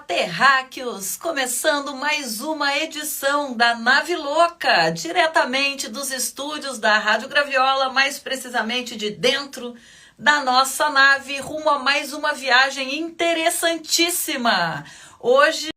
Terráqueos, começando mais uma edição da Nave Louca, diretamente dos estúdios da Rádio Graviola, mais precisamente de dentro da nossa nave, rumo a mais uma viagem interessantíssima. Hoje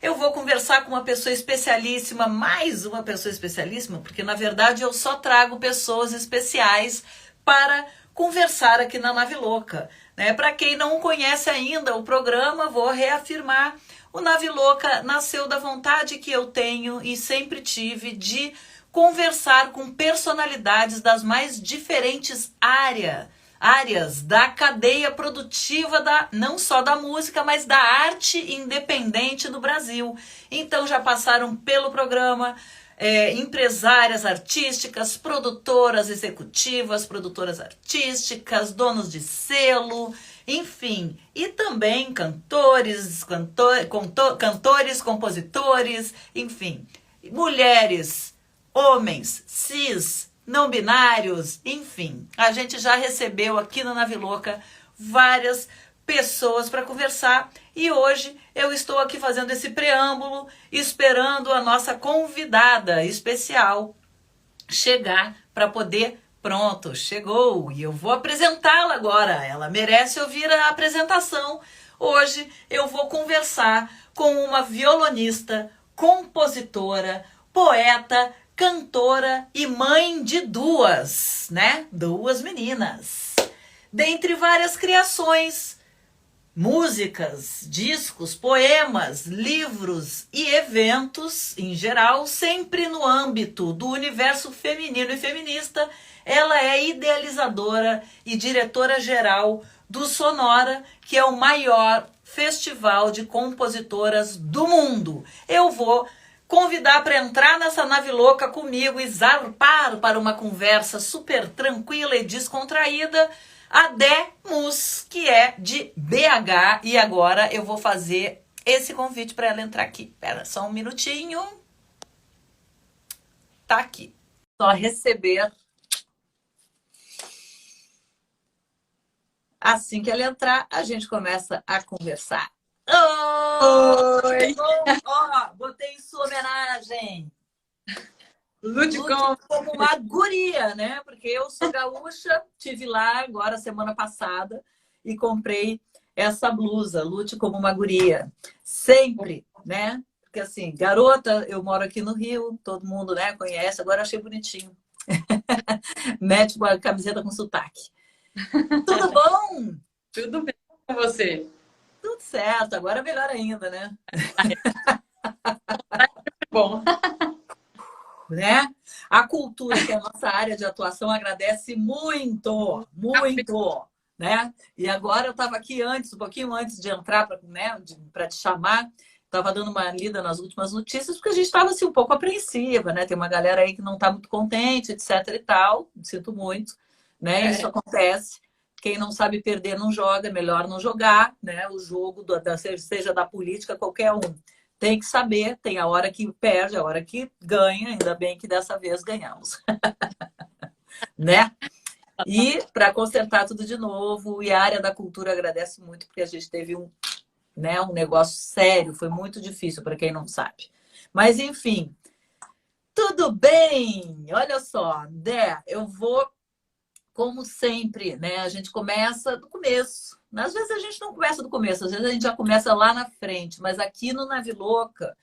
eu vou conversar com uma pessoa especialíssima, mais uma pessoa especialíssima, porque na verdade eu só trago pessoas especiais para conversar aqui na Nave Louca. Para quem não conhece ainda o programa, vou reafirmar, o Nave Louca nasceu da vontade que eu tenho e sempre tive de conversar com personalidades das mais diferentes áreas da cadeia produtiva, não só da música, mas da arte independente do Brasil. Então já passaram pelo programa empresárias artísticas, produtoras executivas, produtoras artísticas, donos de selo, enfim, e também cantores, compositores, enfim, mulheres, homens, cis, não binários, enfim. A gente já recebeu aqui no Nave Louca várias pessoas para conversar e hoje eu estou aqui fazendo esse preâmbulo, esperando a nossa convidada especial chegar para poder... Pronto, chegou e eu vou apresentá-la agora. Ela merece ouvir a apresentação. Hoje eu vou conversar com uma violonista, compositora, poeta, cantora e mãe de duas meninas. Dentre várias criações, músicas, discos, poemas, livros e eventos, em geral, sempre no âmbito do universo feminino e feminista, ela é idealizadora e diretora-geral do Sonora, que é o maior festival de compositoras do mundo. Eu vou convidar para entrar nessa nave louca comigo e zarpar para uma conversa super tranquila e descontraída, a Dé Mus, que é de BH, e agora eu vou fazer esse convite para ela entrar aqui. Espera só um minutinho. Tá aqui. Só receber. Assim que ela entrar, a gente começa a conversar. Oi! Ó, botei em sua homenagem. Lute como uma guria, né? Porque eu sou gaúcha, tive lá agora semana passada e comprei essa blusa, Lute como uma guria. Sempre, né? Porque assim, garota, eu moro aqui no Rio, todo mundo, né, conhece, agora achei bonitinho. Mete uma camiseta com sotaque. Tudo bom? Tudo bem com você? Tudo certo, agora melhor ainda, né? Bom. Né? A cultura, que é a nossa área de atuação, agradece muito, né? E agora eu estava aqui antes, um pouquinho antes de entrar para te chamar, estava dando uma lida nas últimas notícias, porque a gente estava assim, um pouco apreensiva, né? Tem uma galera aí que não está muito contente, etc e tal, sinto muito, né? Isso acontece. Quem não sabe perder não joga, é melhor não jogar, né? O jogo, seja da política, qualquer um. Tem que saber, tem a hora que perde, a hora que ganha, ainda bem que dessa vez ganhamos. Né? E para consertar tudo de novo, e a área da cultura agradece muito, porque a gente teve um negócio sério, foi muito difícil para quem não sabe. Mas enfim, tudo bem! Olha só, Dé, eu vou, como sempre, né? A gente começa do começo. Às vezes a gente não começa do começo, às vezes a gente já começa lá na frente, mas aqui no Nave Louca,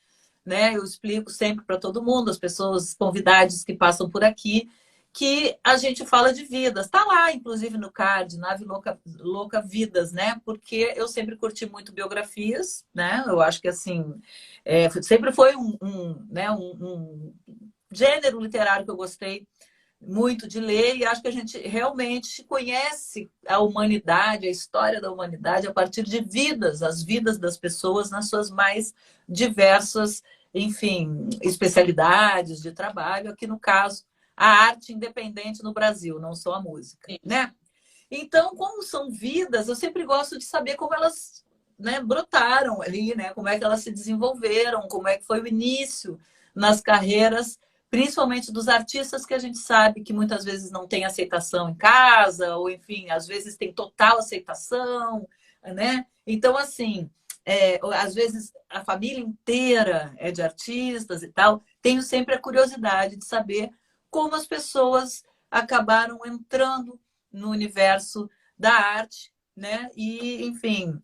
né, eu explico sempre para todo mundo, as pessoas, convidados que passam por aqui, que a gente fala de vidas. Está lá, inclusive, no card, Nave Louca, Louca Vidas, né? Porque eu sempre curti muito biografias, né? Eu acho que, assim, sempre foi um gênero literário que eu gostei muito de ler, e acho que a gente realmente conhece a humanidade, a história da humanidade a partir de vidas, as vidas das pessoas nas suas mais diversas, enfim, especialidades de trabalho, aqui no caso, a arte independente no Brasil, não só a música, né? Então, como são vidas, eu sempre gosto de saber como elas, né, brotaram ali, né? Como é que elas se desenvolveram, como é que foi o início nas carreiras, principalmente dos artistas que a gente sabe que muitas vezes não tem aceitação em casa, ou enfim, às vezes tem total aceitação, né? Então, assim, às vezes a família inteira é de artistas e tal, tenho sempre a curiosidade de saber como as pessoas acabaram entrando no universo da arte, né? E, enfim,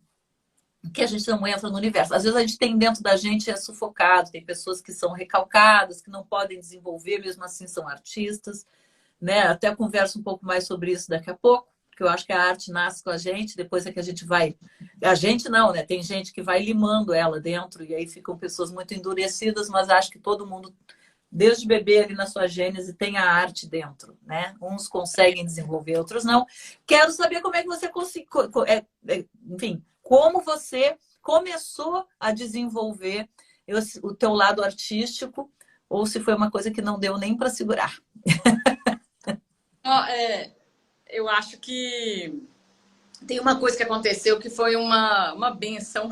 que a gente não entra no universo. Às vezes a gente tem dentro da gente é sufocado, tem pessoas que são recalcadas, que não podem desenvolver, mesmo assim são artistas, né? Até converso um pouco mais sobre isso daqui a pouco, porque eu acho que a arte nasce com a gente, depois é que a gente vai... A gente não, né? Tem gente que vai limando ela dentro, e aí ficam pessoas muito endurecidas, mas acho que todo mundo, desde bebê ali na sua gênese, tem a arte dentro, né? Uns conseguem desenvolver, outros não. Quero saber como é que você conseguiu... Enfim, como você começou a desenvolver o teu lado artístico, ou se foi uma coisa que não deu nem para segurar. Eu acho que tem uma coisa que aconteceu que foi uma benção,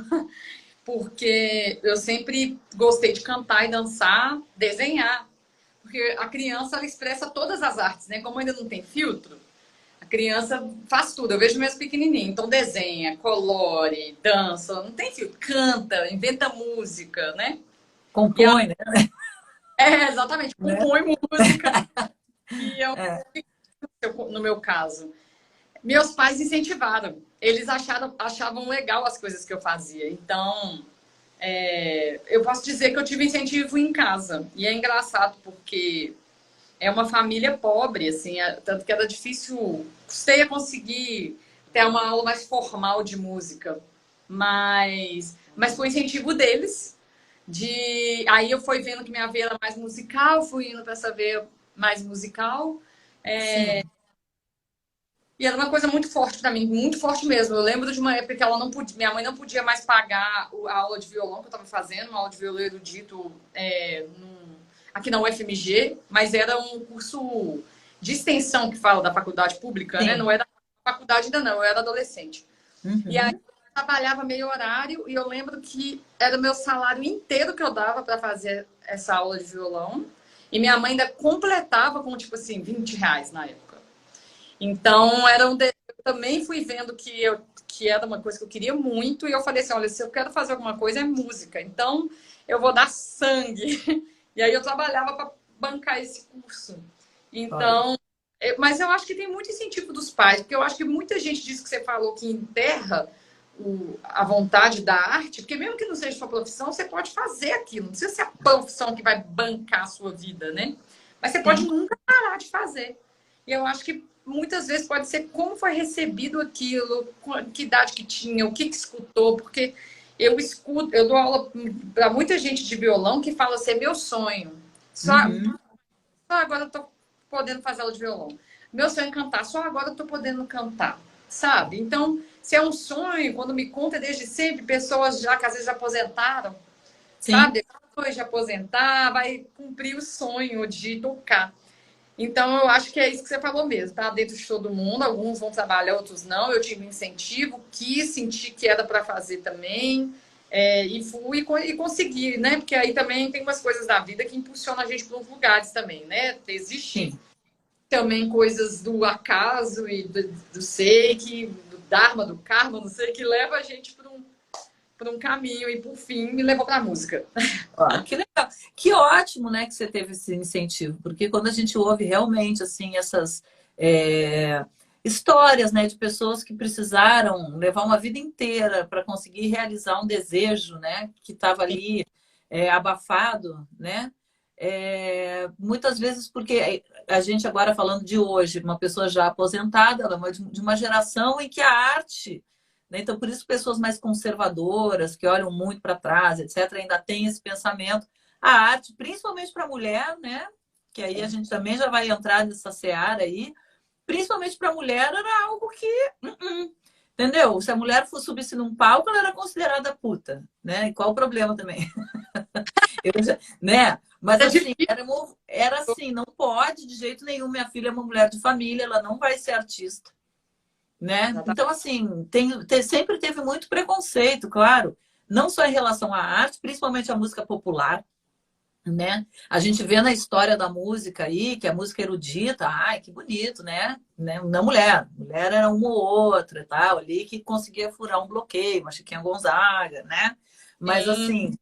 porque eu sempre gostei de cantar e dançar, desenhar. Porque a criança, ela expressa todas as artes, né? Como ainda não tem filtro, a criança faz tudo. Eu vejo mesmo pequenininho. Então desenha, colore, dança, não tem filtro. Canta, inventa música, né? Compõe, né? Exatamente. Compõe música. E eu, no meu caso, meus pais incentivaram. Eles achavam legal as coisas que eu fazia. Então, eu posso dizer que eu tive incentivo em casa. E é engraçado porque é uma família pobre, assim, tanto que era difícil, custei a conseguir ter uma aula mais formal de música. Mas foi incentivo deles. Aí eu fui vendo que minha veia era mais musical, fui indo para essa veia mais musical. Sim. E era uma coisa muito forte para mim, muito forte mesmo. Eu lembro de uma época que ela não podia, minha mãe não podia mais pagar a aula de violão que eu estava fazendo, uma aula de violão erudito aqui na UFMG, mas era um curso de extensão que fala da faculdade pública, né? Não era faculdade ainda não, eu era adolescente. Uhum. E aí eu trabalhava meio horário e eu lembro que era o meu salário inteiro que eu dava para fazer essa aula de violão. E minha mãe ainda completava com, tipo assim, R$ 20 na época. Então, eu também fui vendo que era uma coisa que eu queria muito. E eu falei assim, olha, se eu quero fazer alguma coisa, é música. Então, eu vou dar sangue. E aí eu trabalhava para bancar esse curso. Então, mas eu acho que tem muito incentivo dos pais. Porque eu acho que muita gente diz que você falou que enterra a vontade da arte. Porque mesmo que não seja sua profissão, você pode fazer aquilo. Não precisa ser a profissão que vai bancar a sua vida, né? Mas você pode nunca parar de fazer. E eu acho que muitas vezes pode ser como foi recebido aquilo, que idade que tinha, o que escutou, porque eu dou aula para muita gente de violão que fala assim, é meu sonho. Só agora eu tô podendo fazer aula de violão. Meu sonho é cantar, só agora eu tô podendo cantar, sabe? Então, se é um sonho, quando me conta desde sempre, pessoas já que às vezes já aposentaram, sabe? Depois de aposentar, vai cumprir o sonho de tocar. Então, eu acho que é isso que você falou mesmo, tá? Dentro de todo mundo, alguns vão trabalhar, outros não. Eu tive incentivo, quis sentir que era para fazer também, e fui e consegui, né? Porque aí também tem umas coisas da vida que impulsionam a gente para uns lugares também, né? Existe também coisas do acaso e do sei, do Dharma, do Karma, não sei, que leva a gente para um caminho e, por fim, me levou para a música. Que legal. Que ótimo, né, que você teve esse incentivo, porque quando a gente ouve realmente assim essas histórias, né, de pessoas que precisaram levar uma vida inteira para conseguir realizar um desejo, né, que estava ali abafado, né? Muitas vezes porque a gente agora falando de hoje, uma pessoa já aposentada, ela é de uma geração em que a arte, né? Então, por isso, pessoas mais conservadoras, que olham muito para trás, etc., ainda tem esse pensamento. A arte, principalmente para a mulher, né? Que aí a gente também já vai entrar nessa seara aí, principalmente para a mulher, era algo que. Entendeu? Se a mulher subisse num palco, ela era considerada puta, né? E qual o problema também? Né? Mas assim, era assim, não pode de jeito nenhum. Minha filha é uma mulher de família, ela não vai ser artista. Né? Então, assim, sempre teve muito preconceito, claro, não só em relação à arte, principalmente à música popular, né? A gente vê na história da música aí, que a música erudita, ai, que bonito, né? Na mulher. Mulher era uma ou outra, tal, ali que conseguia furar um bloqueio, uma Chiquinha Gonzaga, né? Mas Sim, assim,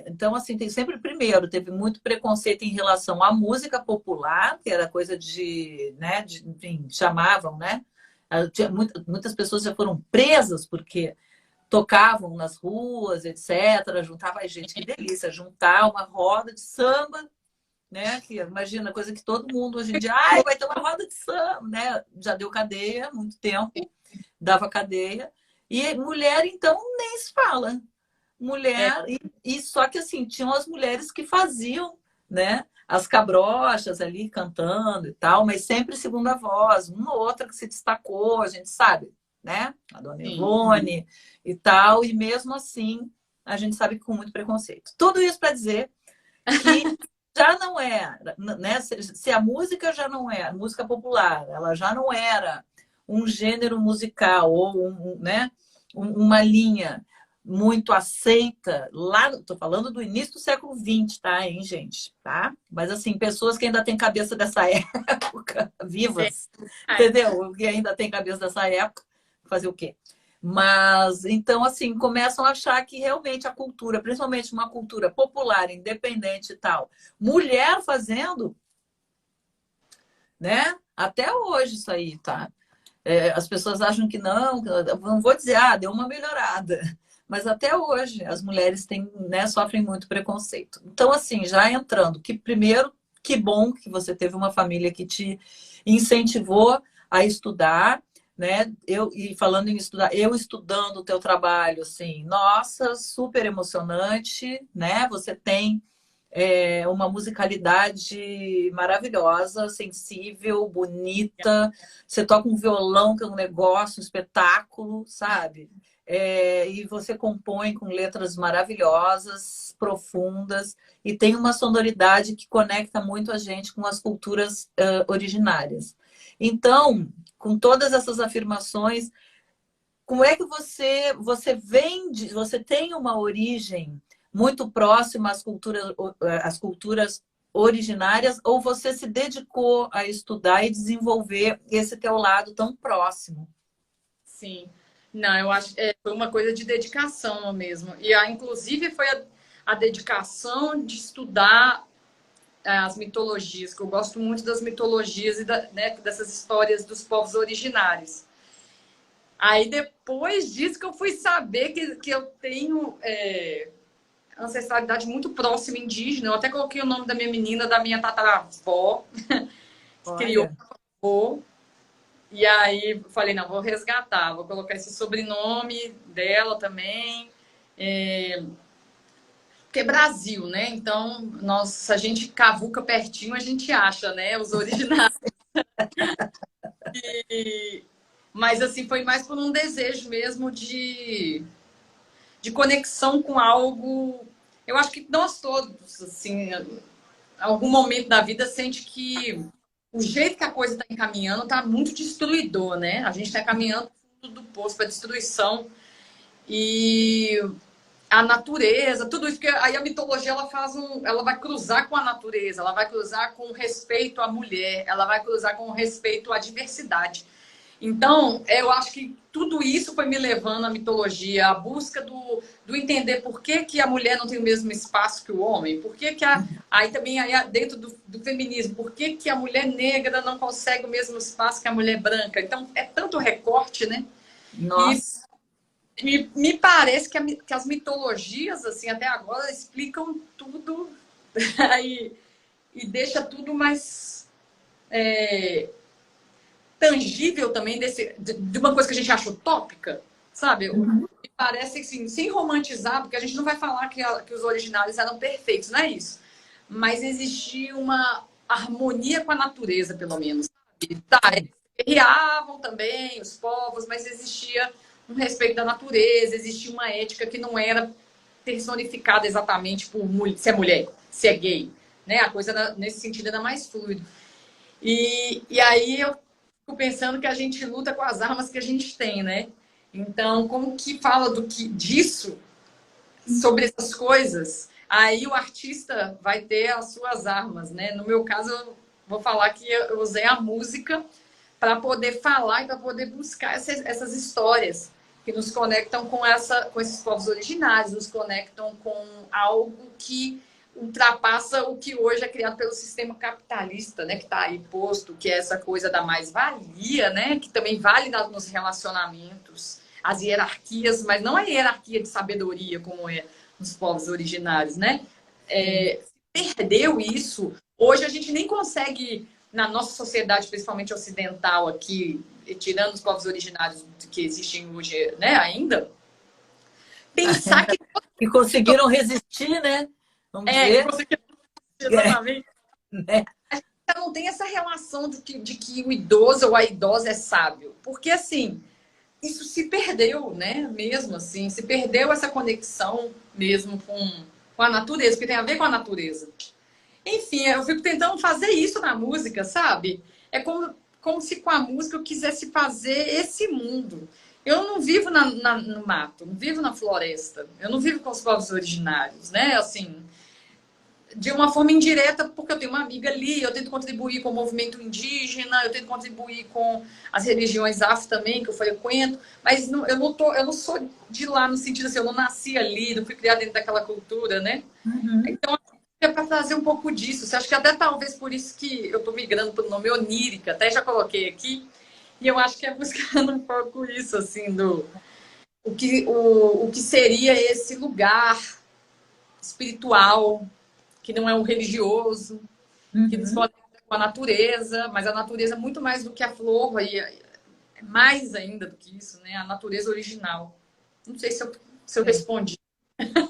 então assim, tem sempre primeiro, teve muito preconceito em relação à música popular, que era coisa de, né, enfim, chamavam, né? Muitas pessoas já foram presas porque tocavam nas ruas, etc. Juntava a gente, que delícia, juntar uma roda de samba, né? Que imagina, coisa que todo mundo hoje em dia, ai, vai ter uma roda de samba, né? Já deu cadeia há muito tempo, dava cadeia. E mulher, então, nem se fala. é, Mulher, e só que assim, tinham as mulheres que faziam, né? As cabrochas ali cantando e tal, mas sempre segunda voz, uma ou outra que se destacou, a gente sabe, né? A dona sim. Ivone e tal, e mesmo assim a gente sabe que com muito preconceito. Tudo isso para dizer que já não era, né? Se a música já não era, música popular, ela já não era um gênero musical ou né? Uma linha muito aceita lá, estou falando do início do século XX, tá, hein, gente? Tá? Mas assim, pessoas que ainda têm cabeça dessa época, vivas, É, entendeu? Que ainda tem cabeça dessa época, fazer o quê? Mas então, assim, começam a achar que realmente a cultura, principalmente uma cultura popular, independente e tal, mulher fazendo, né? Até hoje isso aí, tá? As pessoas acham que não vou dizer, deu uma melhorada. Mas até hoje as mulheres têm, né, sofrem muito preconceito. Então, assim, já entrando, que primeiro, que bom que você teve uma família que te incentivou a estudar, né? E falando em estudar, eu estudando o teu trabalho, assim, nossa, super emocionante, né? Você tem uma musicalidade maravilhosa, sensível, bonita. Você toca um violão, que é um negócio, um espetáculo, sabe? E você compõe com letras maravilhosas, profundas, e tem uma sonoridade que conecta muito a gente com as culturas originárias. Então, com todas essas afirmações, como é que você vem você tem uma origem muito próxima às culturas originárias, ou você se dedicou a estudar e desenvolver esse teu lado tão próximo? sim. Não, eu acho que foi uma coisa de dedicação mesmo. E inclusive foi a dedicação de estudar as mitologias, que eu gosto muito das mitologias e né, dessas histórias dos povos originários. Aí depois disso que eu fui saber que eu tenho ancestralidade muito próxima indígena. Eu até coloquei o nome da minha menina, da minha tataravó, que criou Olha, avô. E aí falei, não, vou resgatar, vou colocar esse sobrenome dela também. Porque é Brasil, né? Então, se a gente cavuca pertinho, a gente acha, né? Os originais. Mas assim, foi mais por um desejo mesmo de conexão com algo. Eu acho que nós todos, assim, em algum momento da vida, sente que o jeito que a coisa está encaminhando está muito destruidor, né? A gente está caminhando do poço para destruição. E a natureza, tudo isso, porque aí a mitologia ela vai cruzar com a natureza, ela vai cruzar com o respeito à mulher, ela vai cruzar com o respeito à diversidade. Então, eu acho que tudo isso foi me levando à mitologia, à busca do entender por que, que a mulher não tem o mesmo espaço que o homem, por que, que aí também aí dentro do feminismo, por que, que a mulher negra não consegue o mesmo espaço que a mulher branca. Então, é tanto recorte, né? E nossa, me parece que as mitologias, assim, até agora, explicam tudo e deixa tudo mais tangível também de uma coisa que a gente acha utópica, sabe? Me parece assim, sem romantizar, porque a gente não vai falar que os originários eram perfeitos, não é isso. Mas existia uma harmonia com a natureza, pelo menos. Tá, eles guerreavam também, os povos, mas existia um respeito da natureza, existia uma ética que não era personificada exatamente por se é mulher, se é gay. Né? A coisa nesse sentido era mais fluido. E aí eu fico pensando que a gente luta com as armas que a gente tem, né? Então, como que fala disso, sobre essas coisas? Aí o artista vai ter as suas armas, né? No meu caso, eu vou falar que eu usei a música para poder falar e para poder buscar essas histórias que nos conectam com esses povos originários, nos conectam com algo que ultrapassa o que hoje é criado pelo sistema capitalista, né? Que está aí posto, que é essa coisa da mais-valia, né? Que também vale nos relacionamentos, as hierarquias, mas não a hierarquia de sabedoria, como é nos povos originários, né? Perdeu isso. Hoje a gente nem consegue, na nossa sociedade, principalmente ocidental aqui, tirando os povos originários que existem hoje, né, ainda, pensar que... que conseguiram resistir, né? Vamos dizer. Que conseguiram resistir, exatamente. Né? Não tem essa relação de que o idoso ou a idosa é sábio. Porque, assim, isso se perdeu, né? Mesmo assim, se perdeu essa conexão mesmo com a natureza, que tem a ver com a natureza. Enfim, eu fico tentando fazer isso na música, sabe? É como se com a música eu quisesse fazer esse mundo. Eu não vivo no mato, não vivo na floresta, eu não vivo com os povos originários, né? Assim, de uma forma indireta, porque eu tenho uma amiga ali, eu tento contribuir com o movimento indígena, eu tento contribuir com as religiões afro também, que eu frequento, mas eu não sou de lá no sentido assim, eu não nasci ali, não fui criada dentro daquela cultura, né? Uhum. Então, é para trazer um pouco disso. Você acha que até talvez por isso que eu estou migrando para o nome onírica, até já coloquei aqui, e eu acho que é buscando um pouco isso, assim, o que seria esse lugar espiritual, que não é o religioso, que nos conecta com a natureza, mas a natureza é muito mais do que a flor, e é mais ainda do que isso, né? A natureza original. Não sei se eu respondi.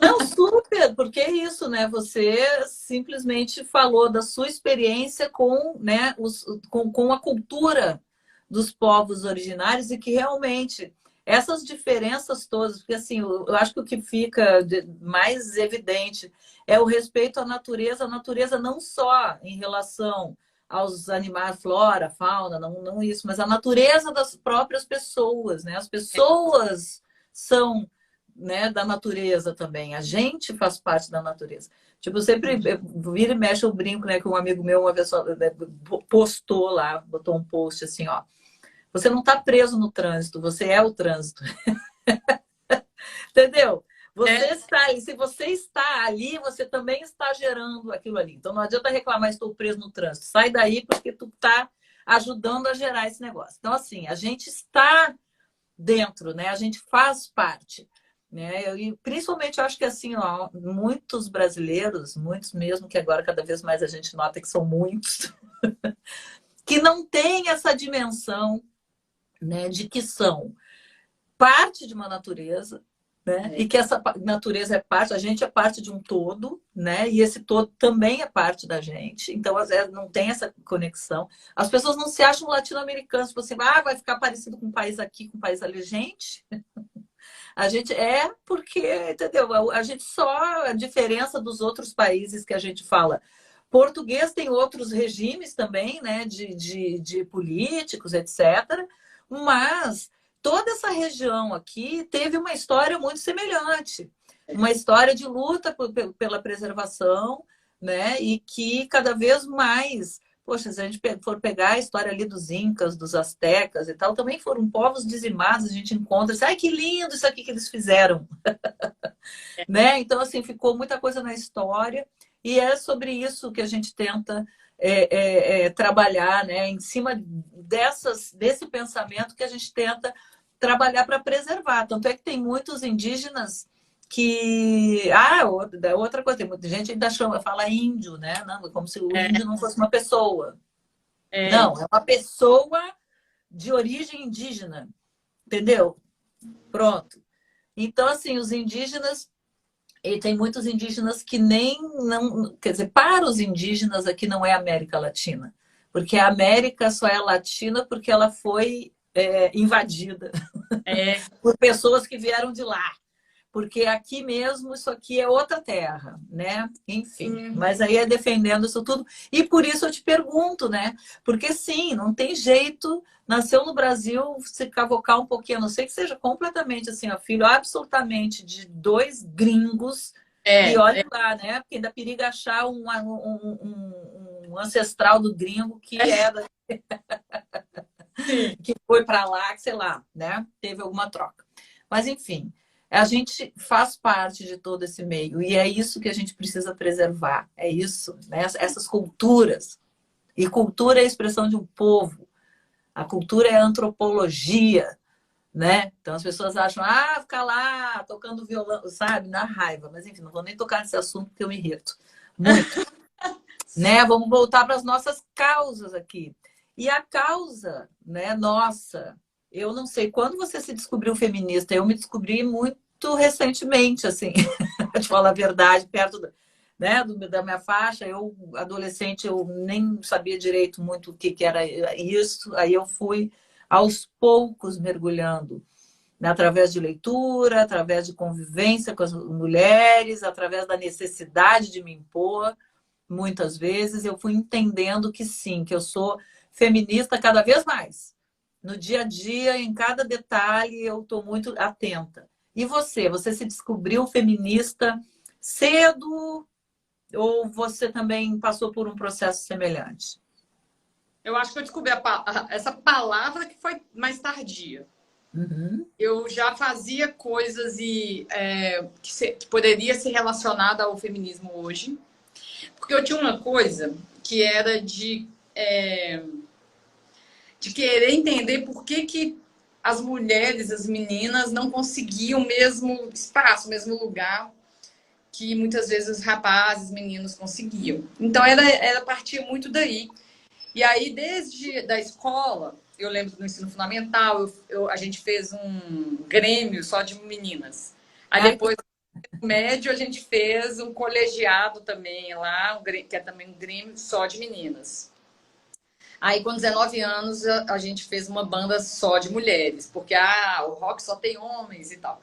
Não, super, porque é isso, né? Você simplesmente falou da sua experiência com, né, com a cultura dos povos originários e que realmente essas diferenças todas, porque assim, eu acho que o que fica mais evidente é o respeito à natureza não só em relação aos animais, flora, fauna, não isso, mas a natureza das próprias pessoas, né? As pessoas são, né, da natureza também. A gente faz parte da natureza. Tipo, sempre vira e mexe o brinco, né? Que um amigo meu uma vez postou lá, botou um post assim, ó. Você não está preso no trânsito, você é o trânsito. Entendeu? Você está ali. Se você está ali, você também está gerando aquilo ali. Então não adianta reclamar, estou preso no trânsito. Sai daí porque tu está ajudando a gerar esse negócio. Então, assim, a gente está dentro, né? A gente faz parte. Né? E principalmente eu acho que assim, ó, muitos brasileiros, muitos mesmo, que agora cada vez mais a gente nota que são muitos, que não têm essa dimensão, né, de que são parte de uma natureza, né? E que essa natureza é parte, a gente é parte de um todo, né? E esse todo também é parte da gente. Então, às vezes, não tem essa conexão. As pessoas não se acham latino-americanos, tipo assim, vai ficar parecido com um país aqui, com um país ali. Gente, a gente é porque, entendeu? A gente só a diferença dos outros países que a gente fala. Português tem outros regimes também, né? De políticos, etc. Mas toda essa região aqui teve uma história muito semelhante. Uma história de luta pela preservação, né? E que cada vez mais... Poxa, se a gente for pegar a história ali dos incas, dos astecas e tal, também foram povos dizimados, a gente encontra, assim, ai, que lindo isso aqui que eles fizeram. Né? Então, assim, ficou muita coisa na história e é sobre isso que a gente tenta trabalhar, né? Em cima desse pensamento que a gente tenta trabalhar para preservar. Tanto é que tem muitos indígenas que... outra coisa, tem muita gente ainda fala índio, né? Não, como se o índio não fosse uma pessoa. Não, é uma pessoa de origem indígena. Entendeu? Pronto. Então, assim, os indígenas... E tem muitos indígenas que não... Quer dizer, para os indígenas aqui não é América Latina. Porque a América só é latina porque ela foi invadida por pessoas que vieram de lá. Porque aqui mesmo, isso aqui é outra terra, né? Enfim, mas aí é defendendo isso tudo. E por isso eu te pergunto, né? Porque sim, não tem jeito, nasceu no Brasil, se cavocar um pouquinho, a não sei que seja completamente assim, ó, filho absolutamente de dois gringos, E olha lá, né? Porque ainda periga achar um ancestral do gringo que Sim. que foi para lá, que sei lá, né? Teve alguma troca. Mas, enfim, a gente faz parte de todo esse meio e é isso que a gente precisa preservar. É isso, né? Essas culturas. E cultura é a expressão de um povo. A cultura é a antropologia, né? Então as pessoas acham, ficar lá tocando violão, sabe? Na raiva. Mas, enfim, não vou nem tocar nesse assunto porque eu me irrito muito. Né? Vamos voltar para as nossas causas aqui. E a causa, né, nossa, eu não sei quando você se descobriu feminista, eu me descobri muito recentemente, assim, para te falar a verdade, perto né, da minha faixa, eu, adolescente, eu nem sabia direito muito o que era isso, aí eu fui aos poucos mergulhando, né, através de leitura, através de convivência com as mulheres, através da necessidade de me impor. Muitas vezes eu fui entendendo que sim, que eu sou feminista cada vez mais. No dia a dia, em cada detalhe, eu estou muito atenta. E você? Você se descobriu feminista cedo ou você também passou por um processo semelhante? Eu acho que eu descobri essa palavra que foi mais tardia. Uhum. Eu já fazia coisas que poderia ser relacionada ao feminismo hoje. Porque eu tinha uma coisa que era de querer entender por que as mulheres, as meninas, não conseguiam o mesmo espaço, o mesmo lugar que muitas vezes os rapazes, meninos conseguiam. Então, era partir muito daí. E aí, desde da escola, eu lembro do ensino fundamental, a gente fez um grêmio só de meninas. Aí depois, no médio, a gente fez um colegiado também lá, que é também um grêmio só de meninas. Aí, com 19 anos, a gente fez uma banda só de mulheres, porque o rock só tem homens e tal.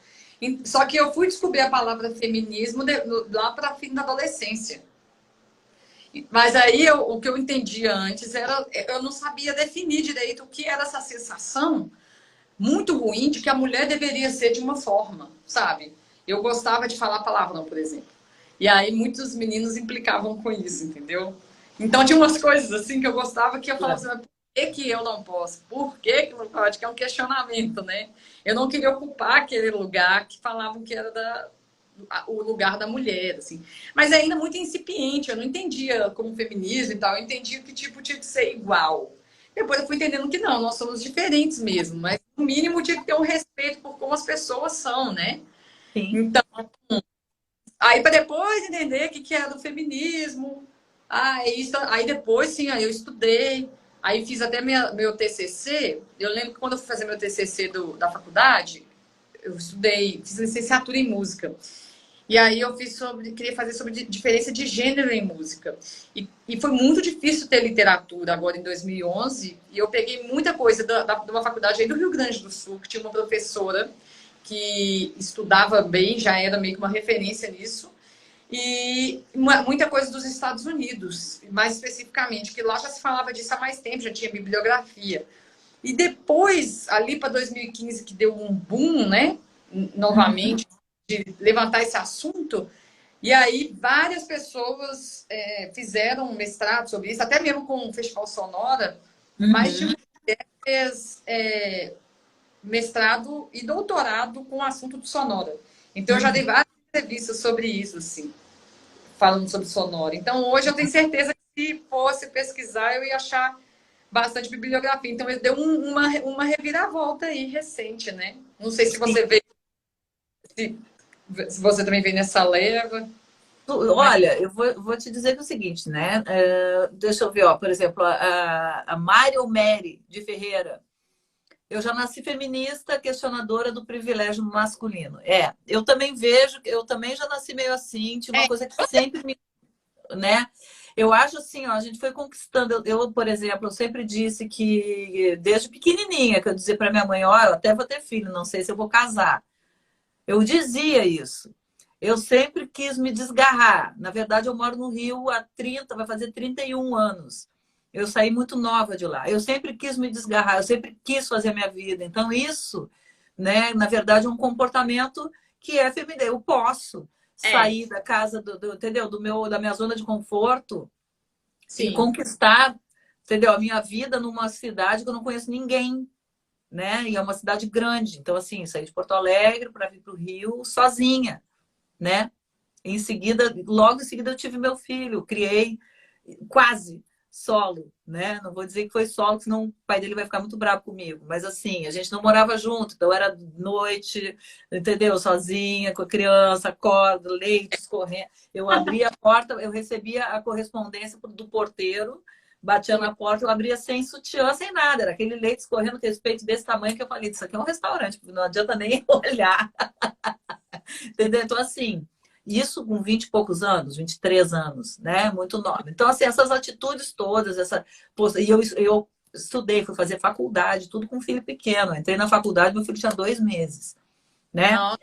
Só que eu fui descobrir a palavra feminismo lá para fim da adolescência. Mas aí o que eu entendia antes era, eu não sabia definir direito o que era essa sensação muito ruim de que a mulher deveria ser de uma forma, sabe? Eu gostava de falar palavrão, por exemplo. E aí muitos meninos implicavam com isso, entendeu? Então tinha umas coisas assim que eu gostava que eu falava assim, mas por que eu não posso? Por que não pode? Que é um questionamento, né? Eu não queria ocupar aquele lugar que falavam que era o lugar da mulher, assim. Mas ainda muito incipiente, eu não entendia como feminismo e tal, eu entendia que tipo tinha que ser igual. Depois eu fui entendendo que não, nós somos diferentes mesmo, mas no mínimo tinha que ter um respeito por como as pessoas são, né? Sim. Então, aí para depois entender o que era o feminismo, aí depois sim, aí eu estudei, aí fiz até meu TCC. Eu lembro que quando eu fui fazer meu TCC da faculdade, eu estudei, fiz licenciatura em música. E aí eu queria fazer sobre diferença de gênero em música. E foi muito difícil ter literatura agora em 2011. E eu peguei muita coisa de uma faculdade aí do Rio Grande do Sul, que tinha uma professora que estudava bem, já era meio que uma referência nisso. E muita coisa dos Estados Unidos, mais especificamente, que lá já se falava disso há mais tempo, já tinha bibliografia. E depois, ali para 2015, que deu um boom, né? Novamente, de levantar esse assunto. E aí, várias pessoas fizeram um mestrado sobre isso, até mesmo com o Festival Sonora, mas de mulheres mestrado e doutorado com o assunto de Sonora. Então, eu já dei várias entrevistas sobre isso, assim, falando sobre Sonora. Então, hoje eu tenho certeza que se fosse pesquisar, eu ia achar bastante bibliografia. Então, ele deu uma reviravolta aí recente, né? Não sei se você vê, se você também vem nessa leva. Olha, eu vou te dizer que é o seguinte, né? Deixa eu ver, ó, por exemplo, a Mário Mary de Ferreira. Eu já nasci feminista, questionadora do privilégio masculino. Eu também vejo, eu também já nasci meio assim, tinha uma coisa que sempre me, né? Eu acho assim, ó, a gente foi conquistando. Eu, por exemplo, eu sempre disse que desde pequenininha, que eu dizia para minha mãe, ó, eu até vou ter filho, não sei se eu vou casar. Eu dizia isso. Eu sempre quis me desgarrar. Na verdade, eu moro no Rio há 30, vai fazer 31 anos. Eu saí muito nova de lá. Eu sempre quis me desgarrar, eu sempre quis fazer a minha vida. Então, isso, né, na verdade, é um comportamento que é feminino. Eu posso. É, sair da casa entendeu? Da minha zona de conforto e sim. conquistar, entendeu? A minha vida numa cidade que eu não conheço ninguém, né? E é uma cidade grande. Então, assim, saí de Porto Alegre para vir para o Rio sozinha, né? Em seguida, logo em seguida eu tive meu filho, criei quase solo, né? Não vou dizer que foi solo, senão o pai dele vai ficar muito bravo comigo. Mas assim, a gente não morava junto, então era noite, entendeu? Sozinha, com a criança, acorda, leite escorrendo. Eu abria a porta, eu recebia a correspondência do porteiro, batia na porta, eu abria sem sutiã, sem nada. Era aquele leite escorrendo, aquele peito desse tamanho que eu falei, isso aqui é um restaurante, não adianta nem olhar. Entendeu? Então, assim, isso com 20 e poucos anos, 23 anos, né? Muito nova. Então, assim, essas atitudes todas, e eu estudei, fui fazer faculdade, tudo com filho pequeno. Entrei na faculdade, meu filho tinha 2 meses, né? Nossa,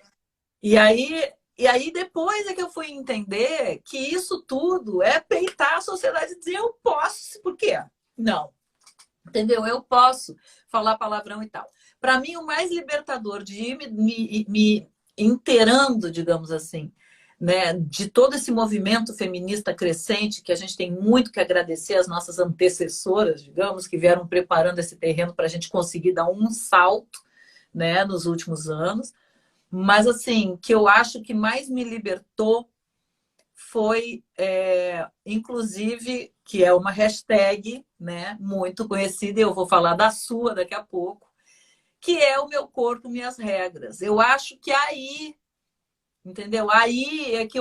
E aí depois é que eu fui entender que isso tudo é peitar a sociedade e dizer eu posso, por quê? Não. Entendeu? Eu posso falar palavrão e tal. Para mim, o mais libertador de ir me inteirando, digamos assim, né, de todo esse movimento feminista crescente, que a gente tem muito que agradecer às nossas antecessoras, digamos, que vieram preparando esse terreno para a gente conseguir dar um salto, né, nos últimos anos. Mas, assim, que eu acho que mais me libertou foi, inclusive, que é uma hashtag, né, muito conhecida, e eu vou falar da sua daqui a pouco, que é o meu corpo, minhas regras. Eu acho que aí, entendeu? Aí é que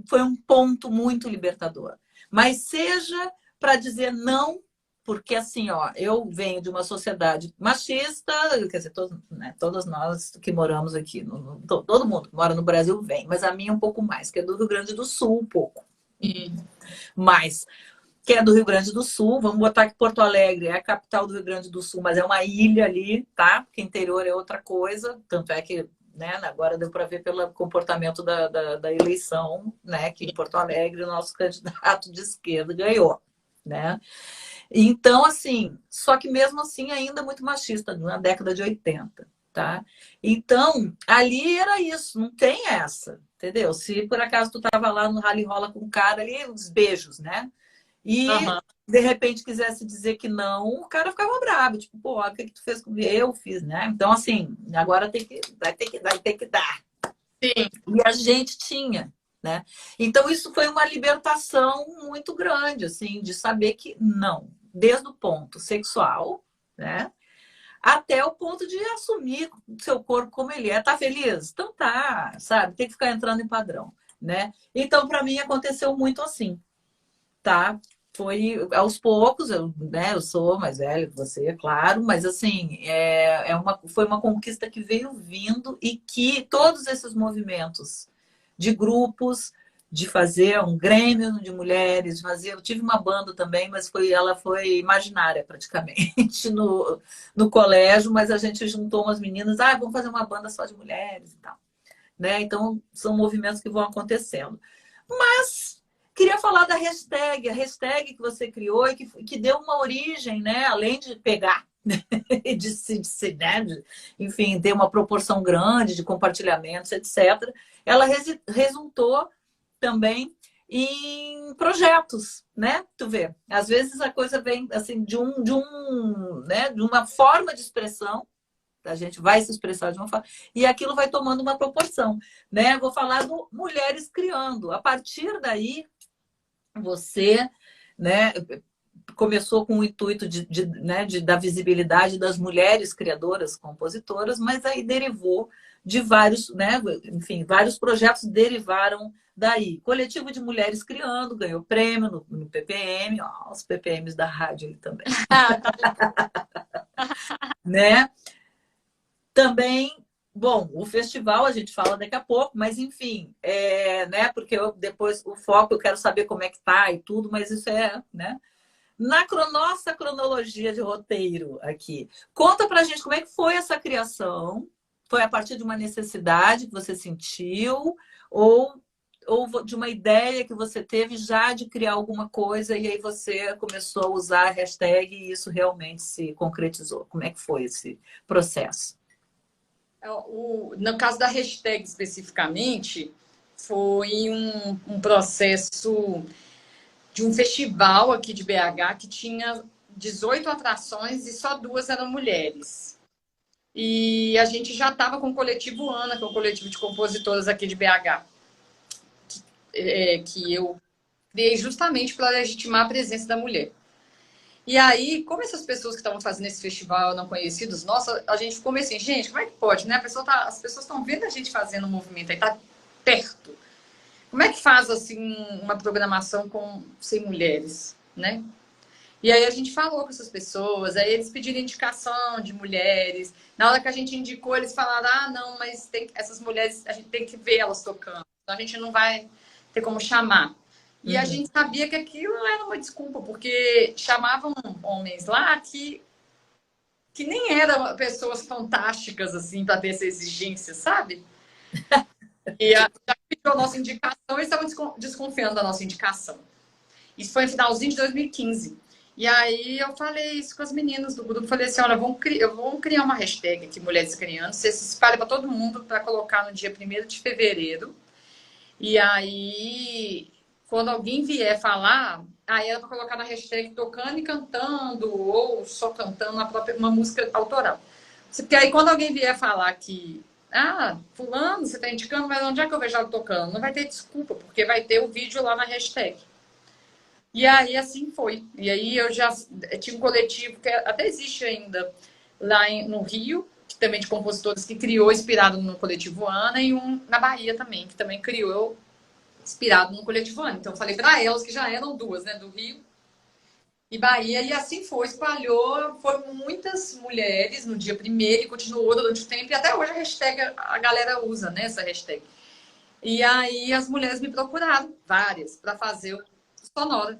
foi um ponto muito libertador. Mas seja para dizer não, porque assim, ó, eu venho de uma sociedade machista, quer dizer, todos, né, todas nós que moramos aqui, todo mundo que mora no Brasil vem, mas a minha um pouco mais, que é do Rio Grande do Sul, um pouco sim. mais, que é do Rio Grande do Sul. Vamos botar que Porto Alegre é a capital do Rio Grande do Sul, mas é uma ilha ali, tá? Porque interior é outra coisa. Tanto é que, né, agora deu para ver pelo comportamento da eleição, né, que em Porto Alegre o nosso candidato de esquerda ganhou, né? Então, assim, só que mesmo assim ainda muito machista, na década de 80, tá? Então, ali era isso, não tem essa, entendeu? Se por acaso tu tava lá no rally rola com o cara ali, os beijos, né? E Aham. de repente quisesse dizer que não, o cara ficava bravo, tipo, pô, o que tu fez comigo? Eu fiz, né? Então, assim, agora vai ter que dar. Sim. E a gente tinha, né? Então, isso foi uma libertação muito grande, assim, de saber que não, desde o ponto sexual, né? Até o ponto de assumir o seu corpo como ele é. Tá feliz? Então tá, sabe? Tem que ficar entrando em padrão, né? Então, para mim, aconteceu muito assim, tá? Foi aos poucos, né, eu sou mais velha que você, é claro, mas assim, foi uma conquista que veio vindo e que todos esses movimentos de grupos, de fazer um grêmio de mulheres, eu tive uma banda também, mas ela foi imaginária praticamente no colégio, mas a gente juntou umas meninas, vamos fazer uma banda só de mulheres e tal, né? Então, são movimentos que vão acontecendo. Mas queria falar da hashtag, a hashtag que você criou e que deu uma origem, né? Além de pegar, enfim, ter uma proporção grande de compartilhamentos, etc. Ela resultou também em projetos, né? Tu vê, às vezes a coisa vem assim né? De uma forma de expressão, a gente vai se expressar de uma forma, e aquilo vai tomando uma proporção, né? Vou falar do Mulheres Criando. A partir daí, você, né, começou com o intuito né, da visibilidade das mulheres criadoras, compositoras, mas aí derivou de vários, né, enfim, vários projetos derivaram daí. Coletivo de Mulheres Criando ganhou prêmio no PPM, ó, os PPMs da rádio ali também, Ah, tá. né? Também, bom, o festival a gente fala daqui a pouco, mas enfim, né? Porque depois o foco eu quero saber como é que tá e tudo, mas isso né? Nossa cronologia de roteiro aqui. Conta pra gente como é que foi essa criação. Foi a partir de uma necessidade que você sentiu ou de uma ideia que você teve já de criar alguma coisa e aí você começou a usar a hashtag e isso realmente se concretizou? Como é que foi esse processo? No caso da hashtag especificamente, foi um processo de um festival aqui de BH que tinha 18 atrações e só 2 eram mulheres. E a gente já estava com o coletivo Ana, que é um coletivo de compositoras aqui de BH, que eu criei justamente para legitimar a presença da mulher. E aí, como essas pessoas que estavam fazendo esse festival não conhecidos, nossa, a gente ficou meio assim, gente, como é que pode, né? As pessoas estão vendo a gente fazendo um movimento aí, tá perto. Como é que faz, assim, uma programação sem mulheres, né? E aí a gente falou com essas pessoas, aí eles pediram indicação de mulheres. Na hora que a gente indicou, eles falaram, ah, não, mas essas mulheres, a gente tem que ver elas tocando. Então a gente não vai ter como chamar. E a gente sabia que aquilo não era uma desculpa, porque chamavam homens lá que nem eram pessoas fantásticas, assim, para ter essa exigência, sabe? E já pediu a nossa indicação, eles estavam desconfiando da nossa indicação. Isso foi no finalzinho de 2015. E aí eu falei isso com as meninas do grupo. Falei assim, olha, vamos criar uma hashtag aqui, Mulheres Criando. Você se espalha para todo mundo para colocar no dia 1º de fevereiro. E aí, quando alguém vier falar, aí era para colocar na hashtag tocando e cantando, ou só cantando uma música autoral. Porque aí quando alguém vier falar que, ah, fulano, você está indicando, mas onde é que eu vejo ela tocando? Não vai ter desculpa, porque vai ter o vídeo lá na hashtag. E aí, assim foi. E aí, eu já tinha um coletivo que até existe ainda lá no Rio, que também de compositores, que criou inspirado no coletivo Ana, e um na Bahia também, que também criou inspirado no coletivo Ana. Então, eu falei para elas, que já eram 2, né, do Rio e Bahia, e assim foi, espalhou. Foram muitas mulheres no dia 1º, e continuou durante o tempo, e até hoje a hashtag, a galera usa, né, essa hashtag. E aí, as mulheres me procuraram, várias, para fazer o sonora.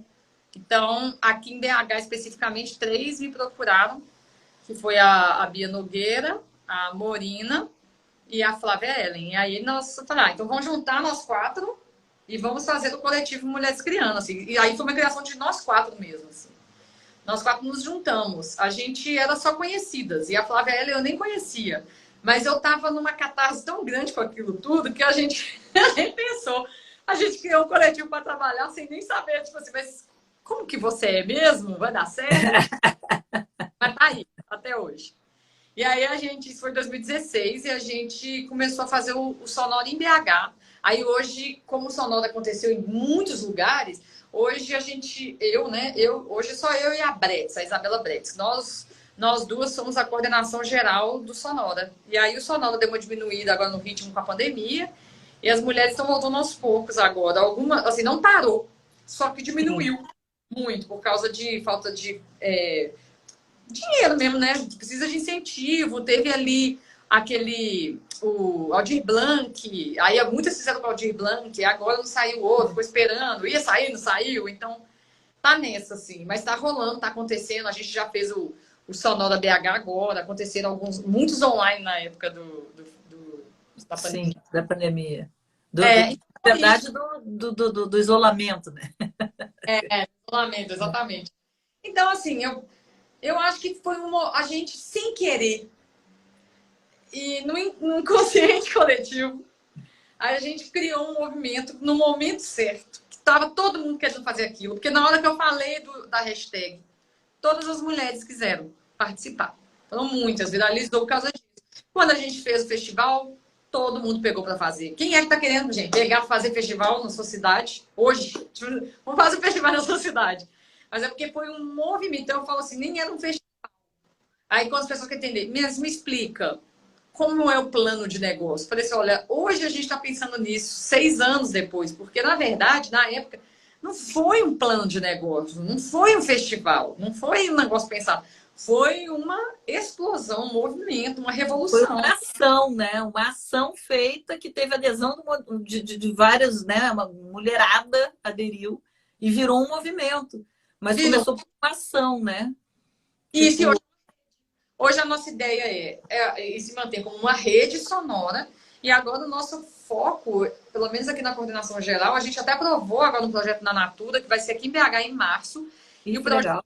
Então, aqui em BH, especificamente, 3 me procuraram, que foi a Bia Nogueira, a Morina e a Flávia Ellen. E aí, nós falaram, então vamos juntar nós 4 e vamos fazer o coletivo Mulheres Criando, assim. E aí foi uma criação de nós 4 mesmo, assim. Nós 4 nos juntamos. A gente era só conhecidas, e a Flávia Ellen eu nem conhecia. Mas eu tava numa catarse tão grande com aquilo tudo que a gente pensou. A gente criou um coletivo para trabalhar sem nem saber, tipo assim, mas como que você é mesmo? Vai dar certo? Mas tá aí, até hoje. E aí isso foi em 2016, e a gente começou a fazer o Sonora em BH. Aí hoje, como o Sonora aconteceu em muitos lugares, hoje hoje só eu e a Bretz, a Isabela Bretz. Nós 2 somos a coordenação geral do Sonora. E aí o Sonora deu uma diminuída agora no ritmo com a pandemia, e as mulheres estão voltando aos poucos agora. Alguma, assim, não parou, só que diminuiu muito por causa de falta de dinheiro mesmo, né? Precisa de incentivo. Teve ali o Aldir Blanc, aí muitas fizeram com o Aldir Blanc, agora não saiu outro, ficou esperando, ia sair, não saiu, então tá nessa, assim, mas tá rolando, tá acontecendo. A gente já fez o Sonora BH agora, aconteceram muitos online na época da pandemia. Sim, da pandemia. Na verdade, do isolamento, né? Isolamento, exatamente. Então, assim, eu acho que foi a gente, sem querer, e no inconsciente coletivo, a gente criou um movimento no momento certo, que estava todo mundo querendo fazer aquilo, porque na hora que eu falei da hashtag, todas as mulheres quiseram participar. Foram muitas, viralizou por causa disso. Quando a gente fez o festival, todo mundo pegou para fazer. Quem é que tá querendo, gente, pegar para fazer festival na sua cidade hoje? Vamos fazer o festival na sua cidade. Mas é porque foi um movimento. Então eu falo assim, nem era um festival. Aí quando as pessoas querem entender, me explica como é o plano de negócio. Eu falei assim, olha, hoje a gente está pensando nisso 6 anos depois, porque na verdade, na época, não foi um plano de negócio, não foi um festival, não foi um negócio pensado. Foi uma explosão, um movimento, uma revolução. Foi uma ação, né? Uma ação feita que teve adesão de várias, né? Uma mulherada aderiu e virou um movimento. Mas começou por uma ação, né? Isso, tipo... hoje a nossa ideia é se manter como uma rede sonora. E agora o nosso foco, pelo menos aqui na coordenação geral, a gente até aprovou agora um projeto na Natura, que vai ser aqui em BH em março. E o projeto legal.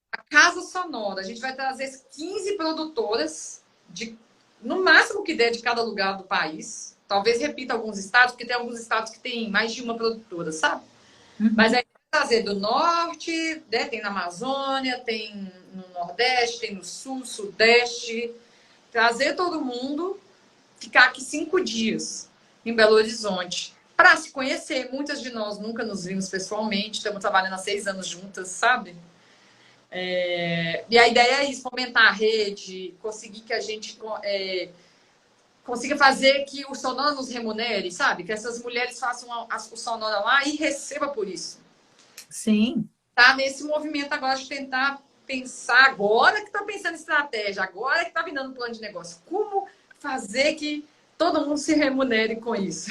A Casa Sonora. A gente vai trazer 15 produtoras, no máximo que der de cada lugar do país. Talvez repita alguns estados, porque tem alguns estados que tem mais de uma produtora, sabe? Uhum. Mas aí trazer do norte, né? Tem na Amazônia, tem no Nordeste, tem no Sul, Sudeste. Trazer todo mundo, ficar aqui 5 dias em Belo Horizonte para se conhecer. Muitas de nós nunca nos vimos pessoalmente, estamos trabalhando há 6 anos juntas, sabe? E a ideia é isso, fomentar a rede, conseguir que a gente consiga fazer que o Sonora nos remunere, sabe? Que essas mulheres façam o Sonora lá e receba por isso. Sim. Tá nesse movimento agora de tentar pensar, agora que está pensando em estratégia, agora que está vindo um plano de negócio. Como fazer que todo mundo se remunere com isso?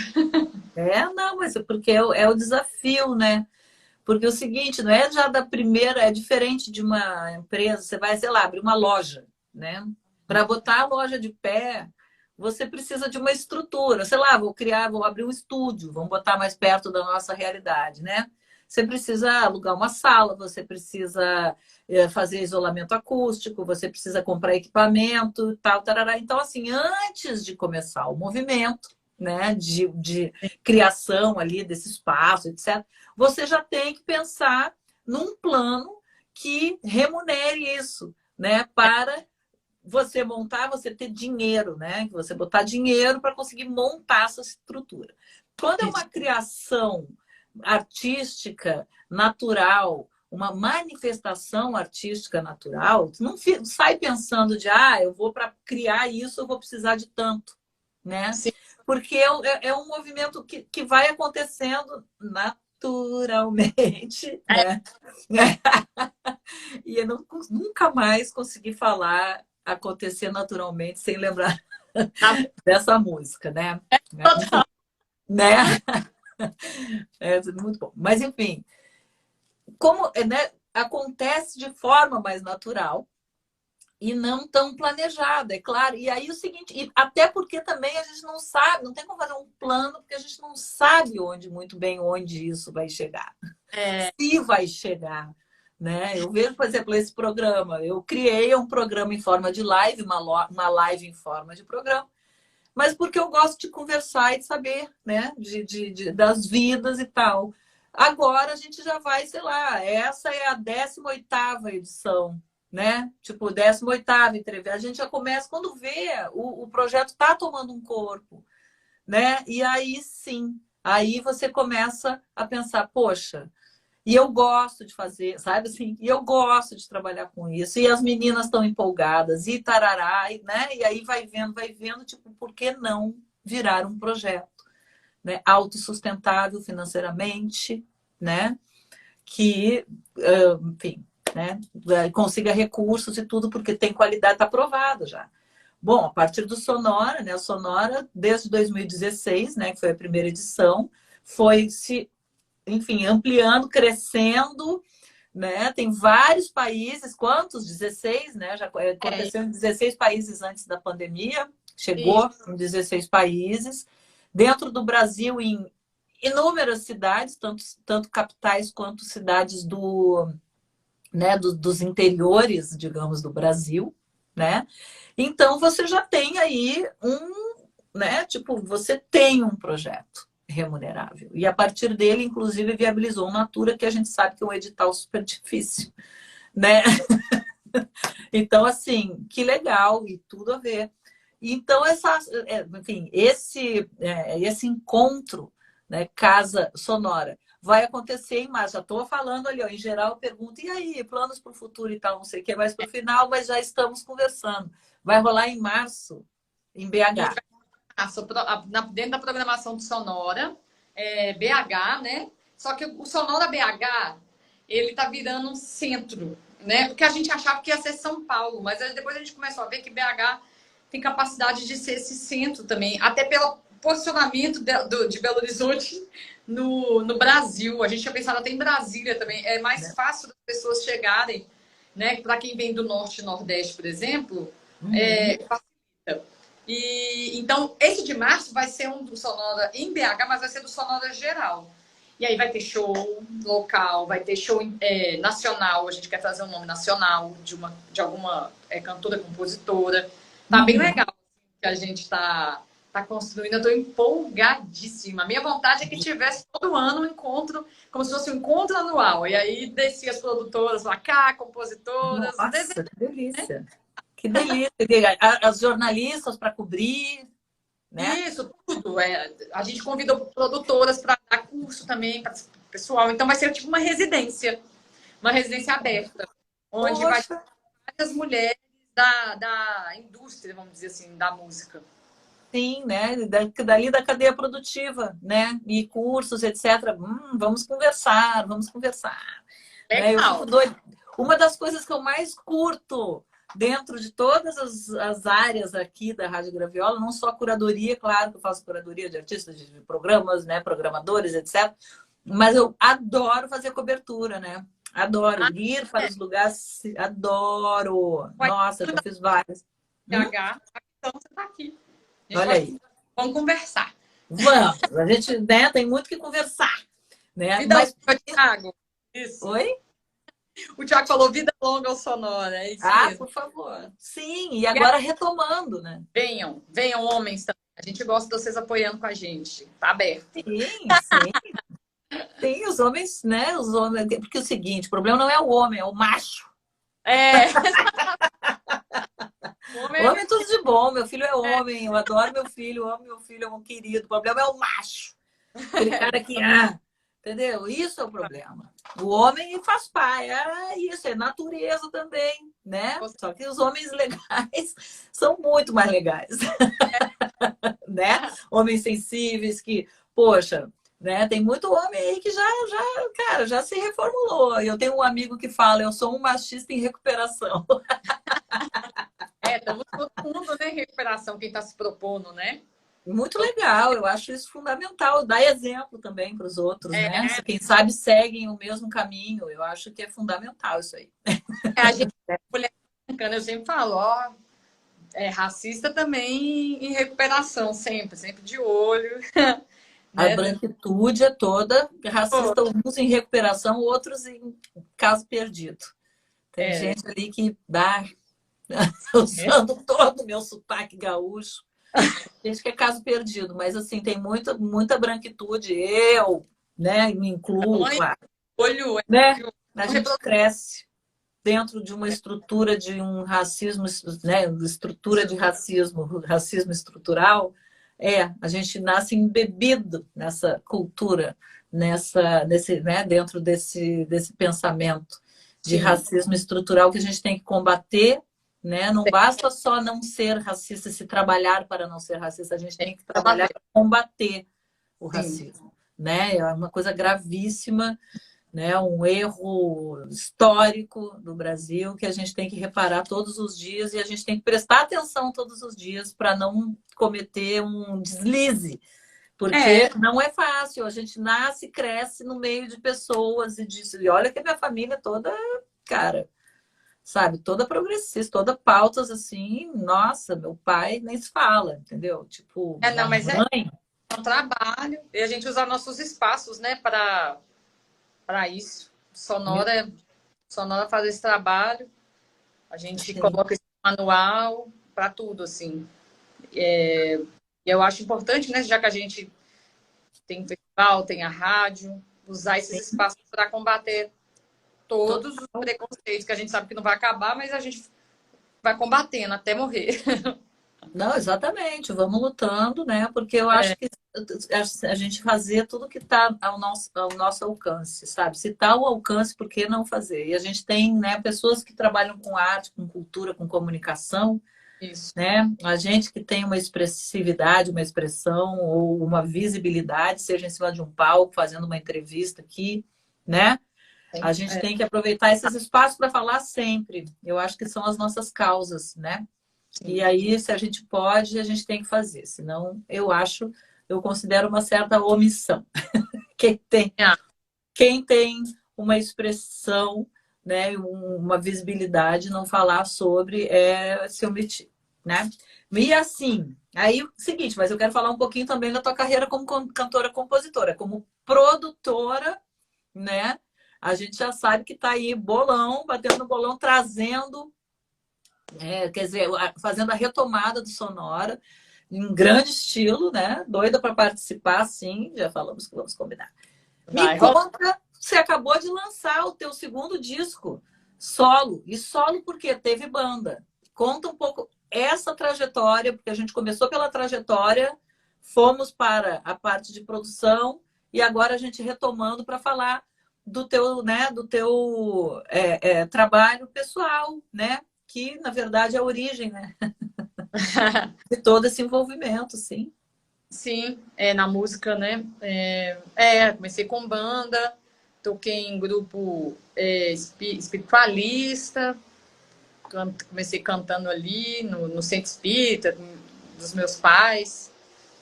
Não, mas é porque é o desafio, né? Porque é o seguinte, não é já da primeira, é diferente de uma empresa, você vai, sei lá, abrir uma loja, né? Para botar a loja de pé, você precisa de uma estrutura. Sei lá, vou abrir um estúdio, vamos botar mais perto da nossa realidade, né? Você precisa alugar uma sala, você precisa fazer isolamento acústico, você precisa comprar equipamento, tal, tarará. Então, assim, antes de começar o movimento, né, de criação ali desse espaço, etc., você já tem que pensar num plano que remunere isso, né, para você montar, você ter dinheiro, né, você botar dinheiro para conseguir montar essa estrutura. Quando é uma criação artística natural, uma manifestação artística natural, não sai pensando de, eu vou para criar isso, eu vou precisar de tanto, né? Sim. Porque é um movimento que vai acontecendo naturalmente, né? E eu nunca mais consegui falar acontecer naturalmente sem lembrar dessa música, né? Né? É muito bom. Mas, enfim, como, né, acontece de forma mais natural e não tão planejada, é claro. E aí o seguinte, e até porque também a gente não sabe, não tem como fazer um plano, porque a gente não sabe muito bem onde isso vai chegar. Se vai chegar. Né? Eu vejo, por exemplo, esse programa. Eu criei um programa em forma de live, uma live em forma de programa, mas porque eu gosto de conversar e de saber, né? Das vidas e tal. Agora a gente já vai, sei lá, essa é a 18ª edição, né? Tipo, 18ª entrevista. A gente já começa, quando vê, o projeto está tomando um corpo, né? E aí sim, aí você começa a pensar, poxa, e eu gosto de fazer, sabe assim? E eu gosto de trabalhar com isso. E as meninas estão empolgadas, e tarará, né? E aí vai vendo, tipo, por que não virar um projeto, né? Autossustentável financeiramente, né? Que, enfim, né? Consiga recursos e tudo, porque tem qualidade, está provado já. Bom, a partir do Sonora, né? O Sonora, desde 2016, né? Que foi a primeira edição, foi se enfim, ampliando, crescendo, né? Tem vários países, quantos? 16, né? Já aconteceu em 16 países antes da pandemia, chegou em 16 países. Dentro do Brasil, em inúmeras cidades, tanto capitais quanto cidades dos interiores, digamos, do Brasil, né? Então, você já tem aí né? Tipo, você tem um projeto remunerável. E a partir dele, inclusive, viabilizou um Natura, que a gente sabe que é um edital super difícil, né? Então, assim, que legal e tudo a ver. Então, enfim, esse encontro, né, Casa Sonora, vai acontecer em março. Já estou falando ali, ó, em geral, eu pergunto, e aí, planos para o futuro e tal, não sei o que, mais para o final, mas já estamos conversando. Vai rolar em março, em BH. Dentro da programação do Sonora, BH, né? Só que o Sonora BH, ele tá virando um centro, né? Porque a gente achava que ia ser São Paulo, mas depois a gente começou a ver que BH tem capacidade de ser esse centro também, até pelo posicionamento de Belo Horizonte no Brasil. A gente tinha pensado até em Brasília também. É mais fácil das pessoas chegarem, né? Para quem vem do Norte e Nordeste, por exemplo, facilita. E então, esse de março vai ser um do Sonora em BH, mas vai ser do Sonora geral. E aí vai ter show local, vai ter show nacional. A gente quer trazer um nome nacional de alguma cantora, compositora. Tá bem legal que a gente tá Tá construindo, eu tô empolgadíssima. A minha vontade é que tivesse todo ano um encontro, como se fosse um encontro anual. E aí descia as produtoras lá cá, compositoras, Nossa, que delícia. Que delícia. As jornalistas para cobrir, né? isso, tudo. A gente convidou produtoras para dar curso também para o pessoal. Então vai ser tipo uma residência aberta, onde vai ter Poxa, várias mulheres da indústria, vamos dizer assim, da música. sim, né? Dali da cadeia produtiva, né? E cursos, etc. Vamos conversar, vamos conversar. Né? Eu fico Legal. doida. Uma das coisas que eu mais curto dentro de todas as áreas aqui da Rádio Graviola, não só a curadoria, claro que eu faço curadoria de artistas, de programas, né? Programadores, etc. Mas eu adoro fazer cobertura, né? Adoro Ah, ir para é. os lugares, adoro. Vai Nossa, já fiz várias. PH, então você está aqui. A gente Olha pode aí. vamos conversar. Vamos, a gente, né, tem muito que conversar, né? Vida Mas longa, Thiago. Isso. oi? O Thiago falou vida longa ao sonora, é isso Ah, mesmo. por favor. Sim, e agora retomando, né? Venham, venham homens também. A gente gosta de vocês apoiando com a gente. Tá aberto. Sim, sim. Tem os homens, né? Os homens, porque é o seguinte, o problema não é o homem, é o macho. É. O O homem homem é tudo de bom, meu filho é homem, eu adoro meu filho, eu amo meu filho, é um querido. O problema é o macho. Aquele cara que, entendeu? Isso é o problema. O homem faz parte, isso, é natureza também, né? Só que os homens legais são muito mais legais, né? Homens sensíveis que, poxa, né? Tem muito homem aí que cara, já se reformulou. Eu tenho um amigo que fala, eu sou um machista em recuperação. estamos todo mundo né, em recuperação, quem está se propondo, né? Muito legal, eu acho isso fundamental. Dar exemplo também para os outros, É, né? Quem sabe seguem o mesmo caminho. Eu acho que é fundamental isso aí. a gente, mulher eu sempre falo, ó, é racista também em recuperação, sempre, sempre de olho. A Né? branquitude é toda racista, uns em recuperação, outros em caso perdido. Tem É, gente ali que dá, usando todo o meu sotaque gaúcho. Gente que é caso perdido, mas assim, tem muita branquitude. Eu, né, me incluo, claro. olho, Né? A gente cresce dentro de uma estrutura de um racismo, né, estrutura de racismo estrutural, a gente nasce embebido nessa cultura, né, dentro desse pensamento de Sim. racismo estrutural que a gente tem que combater, né? Não basta só não ser racista, se trabalhar para não ser racista, a gente tem que trabalhar para combater o racismo, né? É uma coisa gravíssima, né? Um erro histórico do Brasil que a gente tem que reparar todos os dias e a gente tem que prestar atenção todos os dias para não cometer um deslize, porque não é fácil. A gente nasce e cresce no meio de pessoas e olha que a minha família toda, cara, sabe, toda progressista, toda pautas assim, nossa, meu pai nem se fala, entendeu? Tipo, não, mas mãe. É um trabalho e a gente usa nossos espaços, né, para isso. Sonora faz esse trabalho, a gente coloca esse manual para tudo, assim. E eu acho importante, né, já que a gente tem festival, tem a rádio, usar esses espaços para combater todos os preconceitos que a gente sabe que não vai acabar, mas a gente vai combatendo até morrer. Não, exatamente, vamos lutando, né? Porque eu acho que a gente fazer tudo que está ao nosso alcance, sabe? Se está ao alcance, por que não fazer? E a gente tem, né, pessoas que trabalham com arte, com cultura, com comunicação, Isso. né? A gente que tem uma expressividade, uma expressão ou uma visibilidade, seja em cima de um palco, fazendo uma entrevista aqui, né? A gente tem que aproveitar esses espaços para falar sempre. Eu acho que são as nossas causas, né? Sim. E aí, se a gente pode, a gente tem que fazer. Senão, eu considero uma certa omissão. Quem tem uma expressão, né, uma visibilidade, não falar sobre se omitir, né? E assim, aí o seguinte, mas eu quero falar um pouquinho também da tua carreira como cantora-compositora, como produtora, né? A gente já sabe que está aí batendo no bolão, trazendo, quer dizer, fazendo a retomada do Sonora. em grande estilo, né? Doida para participar, sim. Já falamos que vamos combinar. Me conta, você acabou de lançar o teu segundo disco, solo. E solo porque teve banda. Conta um pouco essa trajetória, porque a gente começou pela trajetória, fomos para a parte de produção e agora a gente retomando para falar do teu, né, do teu trabalho pessoal, né? Que, na verdade, é a origem, né? De todo esse envolvimento, sim. Sim, na música, né? Comecei com banda, toquei em grupo espiritualista, comecei cantando ali no centro espírita dos meus pais,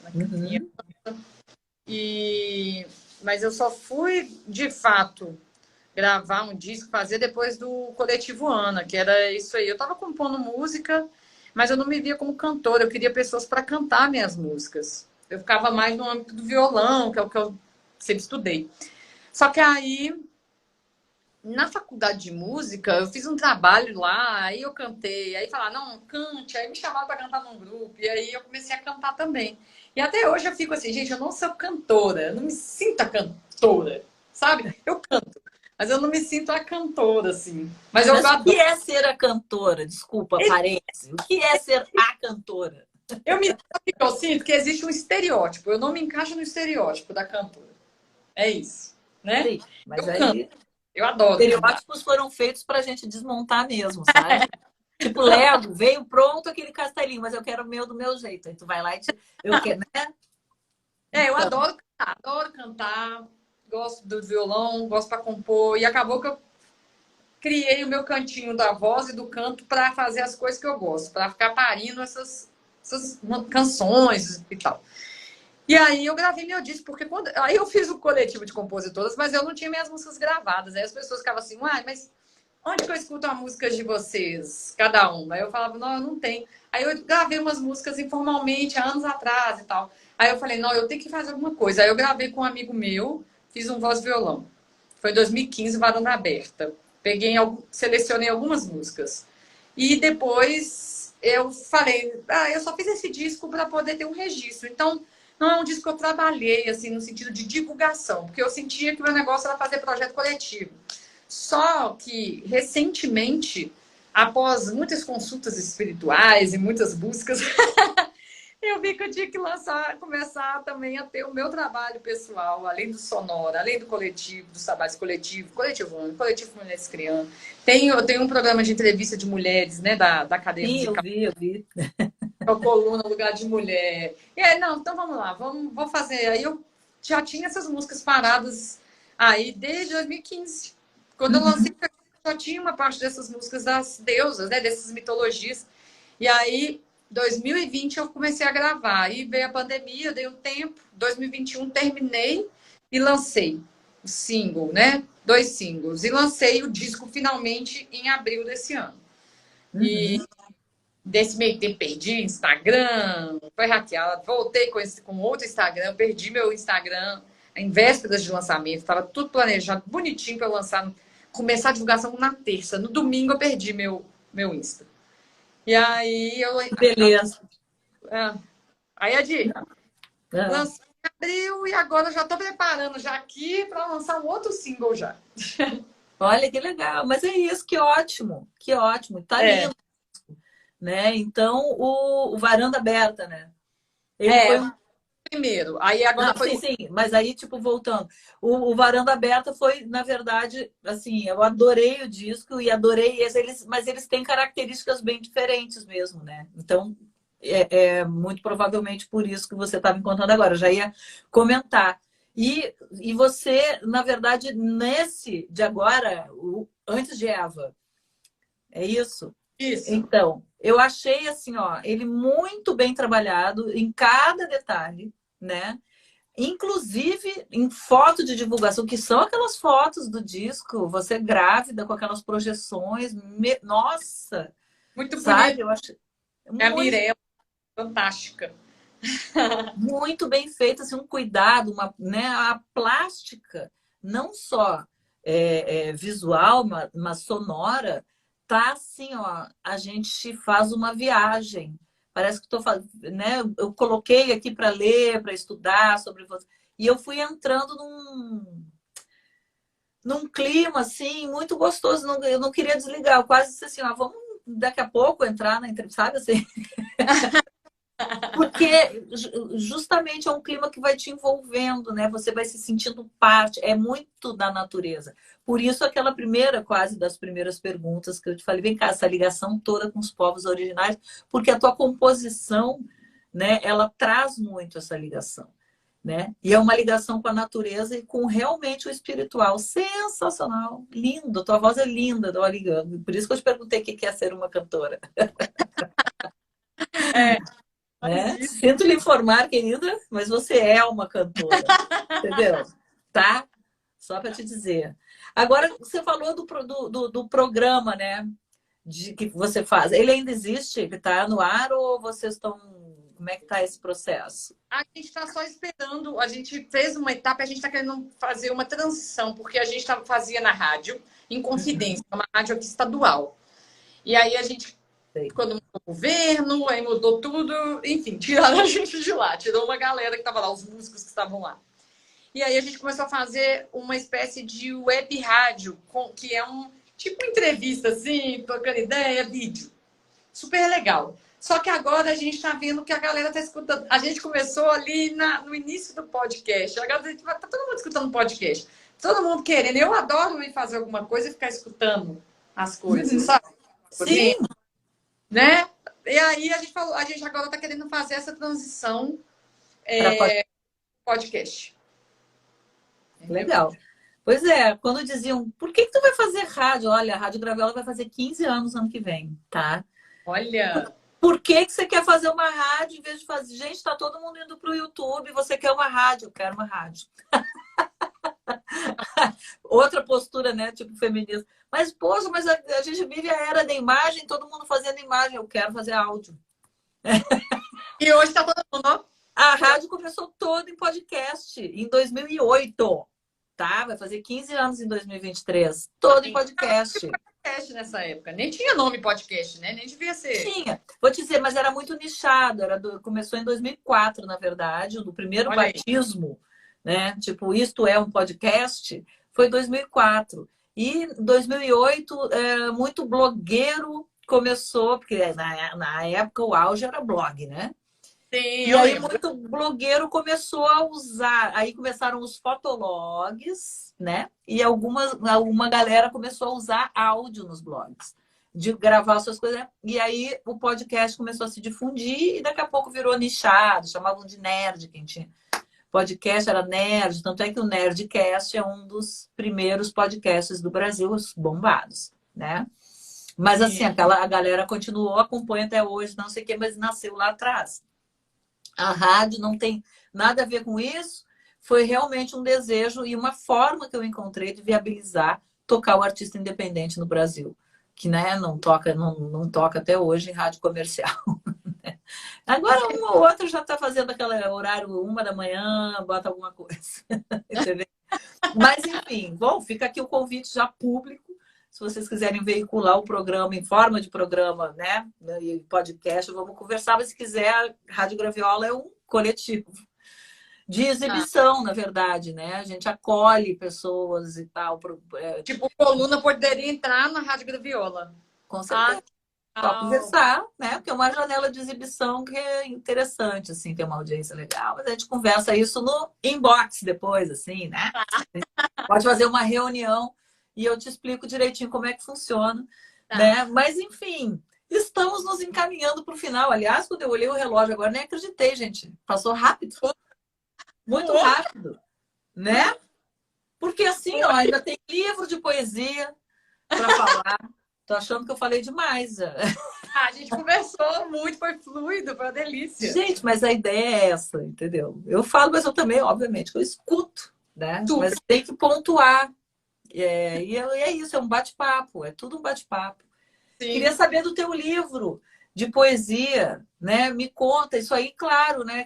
na Uhum. mas eu só fui, de fato, gravar um disco, fazer depois do Coletivo Ana, que era isso aí. Eu estava compondo música, mas eu não me via como cantora, eu queria pessoas para cantar minhas músicas. Eu ficava mais no âmbito do violão, que é o que eu sempre estudei. Só que aí, na faculdade de música, eu fiz um trabalho lá, aí eu cantei, aí falaram, não, cante, aí me chamaram para cantar num grupo, e aí eu comecei a cantar também. E até hoje eu fico assim, gente, eu não sou cantora, eu não me sinto a cantora, sabe? Eu canto, mas eu não me sinto a cantora, assim. Mas eu Mas o que adoro. é ser a cantora? Desculpa, parênese. O que é ser a cantora? Sabe o que eu sinto? Que existe um estereótipo. Eu não me encaixo no estereótipo da cantora. É isso, né? Sim, mas Eu canto, aí eu adoro cantar. estereótipos foram feitos para a gente desmontar mesmo, sabe? Tipo, Lego, veio pronto aquele castelinho, mas eu quero o meu do meu jeito. Aí tu vai lá e eu quero, né? Eu Então, adoro cantar, gosto do violão, gosto para compor. E acabou que eu criei o meu cantinho da voz e do canto para fazer as coisas que eu gosto, para ficar parindo essas canções e tal. E aí eu gravei meu disco, porque aí eu fiz o coletivo de compositoras, mas eu não tinha minhas músicas gravadas. Aí as pessoas ficavam assim, uai, mas onde que eu escuto as músicas de vocês, cada um? Aí eu falava, não, eu não tenho. Aí eu gravei umas músicas informalmente, há anos atrás e tal. Aí eu falei, não, eu tenho que fazer alguma coisa. Aí eu gravei com um amigo meu, fiz um voz e violão. Foi em 2015, Varanda Aberta. Selecionei algumas músicas. E depois eu falei, eu só fiz esse disco para poder ter um registro. Então, não é um disco que eu trabalhei, assim, no sentido de divulgação, porque eu sentia que o meu negócio era fazer projeto coletivo. Só que, recentemente, após muitas consultas espirituais e muitas buscas, eu vi que eu tinha que começar também a ter o meu trabalho pessoal, além do sonoro, além do coletivo, dos trabalhos coletivos, coletivo Ano, coletivo Mulheres Criando. Eu tenho um programa de entrevista de mulheres, né, da cadeia sim, musical, eu vi. a coluna Lugar de Mulher. E aí, não, então vamos lá, vou fazer. Aí eu já tinha essas músicas paradas aí desde 2015. Quando eu Uhum. lancei, já tinha uma parte dessas músicas das deusas, né, dessas mitologias. E aí, 2020 eu comecei a gravar. Aí veio a pandemia, eu dei um tempo. 2021 terminei e lancei o single, né? 2 singles. E lancei o disco finalmente em abril desse ano. E Uhum. desse meio tempo perdi Instagram, foi hackeado, voltei com outro Instagram, perdi meu Instagram em vésperas de lançamento, estava tudo planejado, bonitinho para eu lançar, começar a divulgação na terça. No domingo eu perdi meu Insta. E aí eu. Beleza. Aí, Adi, Ah, lancei em abril e agora já estou preparando já aqui para lançar um outro single já. olha que legal, mas é isso, que ótimo, tá É, lindo, né? Então, o Varanda Aberta, né? Ele foi é, um. primeiro. Aí Não, agora foi sim, sim, mas aí, tipo, voltando. O Varanda Aberta foi, na verdade, assim, eu adorei o disco e adorei esse, mas eles têm características bem diferentes mesmo, né? Então, é muito provavelmente por isso que você está me contando agora. Eu já ia comentar. E você, na verdade, nesse de agora, antes de Eva, é isso? isso. Então, eu achei assim, ó, ele muito bem trabalhado em cada detalhe, né? Inclusive em foto de divulgação, que são aquelas fotos do disco, você grávida com aquelas projeções, nossa, Muito bonito. sabe? Eu acho É a muito, Mirella, fantástica. muito bem feito, assim, um cuidado, né? A plástica, não só visual, mas sonora, tá assim, ó, a gente faz uma viagem, Parece que estou fazendo, né? Eu coloquei aqui para ler, para estudar sobre você. E eu fui entrando num clima assim muito gostoso. Eu não queria desligar. Eu quase disse assim, ó, vamos daqui a pouco entrar na entrevista, sabe assim? Porque justamente é um clima que vai te envolvendo, né? Você vai se sentindo parte, é muito da natureza. Por isso, aquela primeira, quase das primeiras perguntas que eu te falei, vem cá, essa ligação toda com os povos originários, porque a tua composição, né, ela traz muito essa ligação, né? E é uma ligação com a natureza e com realmente o espiritual. Sensacional, lindo, tua voz é linda, olha, por isso que eu te perguntei o que é ser uma cantora. É, Né? Sinto lhe informar, querida, mas você é uma cantora, entendeu? Tá? Só para te dizer. Agora, você falou do programa, né? Que você faz. Ele ainda existe? Ele está no ar ou vocês estão... Como é que está esse processo? a gente está só esperando. A gente fez uma etapa, a gente está querendo fazer uma transição, porque a gente fazia na rádio, em Confidência, uma rádio aqui estadual. E aí a gente, quando mudou o governo, aí mudou tudo, enfim, tiraram a gente de lá, tirou uma galera que estava lá, os músicos que estavam lá. E aí a gente começou a fazer uma espécie de web rádio, que é um tipo entrevista, assim, trocando ideia, vídeo. Super legal. Só que agora a gente está vendo que a galera está escutando. A gente começou ali no início do podcast. Agora está todo mundo escutando podcast. Todo mundo querendo. Eu adoro ir fazer alguma coisa e ficar escutando as coisas, sabe? Sim. Né? E aí a gente falou, a gente agora está querendo fazer essa transição podcast. Legal. Pois é, quando diziam, por que tu vai fazer rádio? Olha, a Rádio Graviola vai fazer 15 anos ano que vem, tá? Olha. Por que você quer fazer uma rádio em vez de fazer? Gente, tá todo mundo indo pro YouTube, você quer uma rádio? Eu quero uma rádio. Outra postura, né? Tipo feminista. Mas, poxa, mas a gente vive a era da imagem, todo mundo fazendo imagem. Eu quero fazer áudio. E hoje tá todo mundo... A rádio começou toda em podcast, em 2008. Tá? Vai fazer 15 anos em 2023. Todo em podcast. Podcast nessa época. Nem tinha nome podcast, né? Nem devia ser. Tinha. Vou te dizer, mas era muito nichado. Começou em 2004, na verdade. O primeiro batismo, né? Tipo, isto é um podcast, foi em 2004. E em 2008, muito blogueiro começou, porque na época o auge era blog, né? Sim, e aí muito blogueiro começou a usar. Aí começaram os fotologs, né? E alguma galera começou a usar áudio nos blogs, de gravar suas coisas. E aí o podcast começou a se difundir e daqui a pouco virou nichado, chamavam de nerd quem tinha. Podcast era nerd, tanto é que o Nerdcast é um dos primeiros podcasts do Brasil, os bombados, né? Mas assim, a galera continuou, acompanha até hoje, não sei o que, mas nasceu lá atrás. A rádio não tem nada a ver com isso, foi realmente um desejo e uma forma que eu encontrei de viabilizar tocar o artista independente no Brasil, que né, não toca até hoje em rádio comercial. Agora um ou outro já está fazendo aquele horário 1 da manhã, bota alguma coisa. Entendeu? Mas enfim, bom, fica aqui o convite já público. Se vocês quiserem veicular o programa em forma de programa, né? E podcast, vamos conversar. Mas se quiser, a Rádio Graviola é um coletivo de exibição, na verdade, né? A gente acolhe pessoas e tal. Tipo, Coluna poderia entrar na Rádio Graviola. Com certeza. Só conversar, né? Porque é uma janela de exibição que é interessante, assim, tem uma audiência legal. Mas a gente conversa isso no inbox depois, assim, né? Pode fazer uma reunião. E eu te explico direitinho como é que funciona, né? Mas, enfim, estamos nos encaminhando para o final. Aliás, quando eu olhei o relógio agora, nem acreditei, gente. Passou rápido. Muito rápido, né? Porque, assim, ó, ainda tem livro de poesia para falar. Tô achando que eu falei demais. A gente conversou muito, foi fluido, foi uma delícia. Gente, mas a ideia é essa, entendeu? Eu falo, mas eu também, obviamente, eu escuto, né? Mas tem que pontuar. E é isso, é um bate-papo, é tudo um bate-papo. Queria saber do teu livro de poesia, né? Me conta, isso aí, claro, né?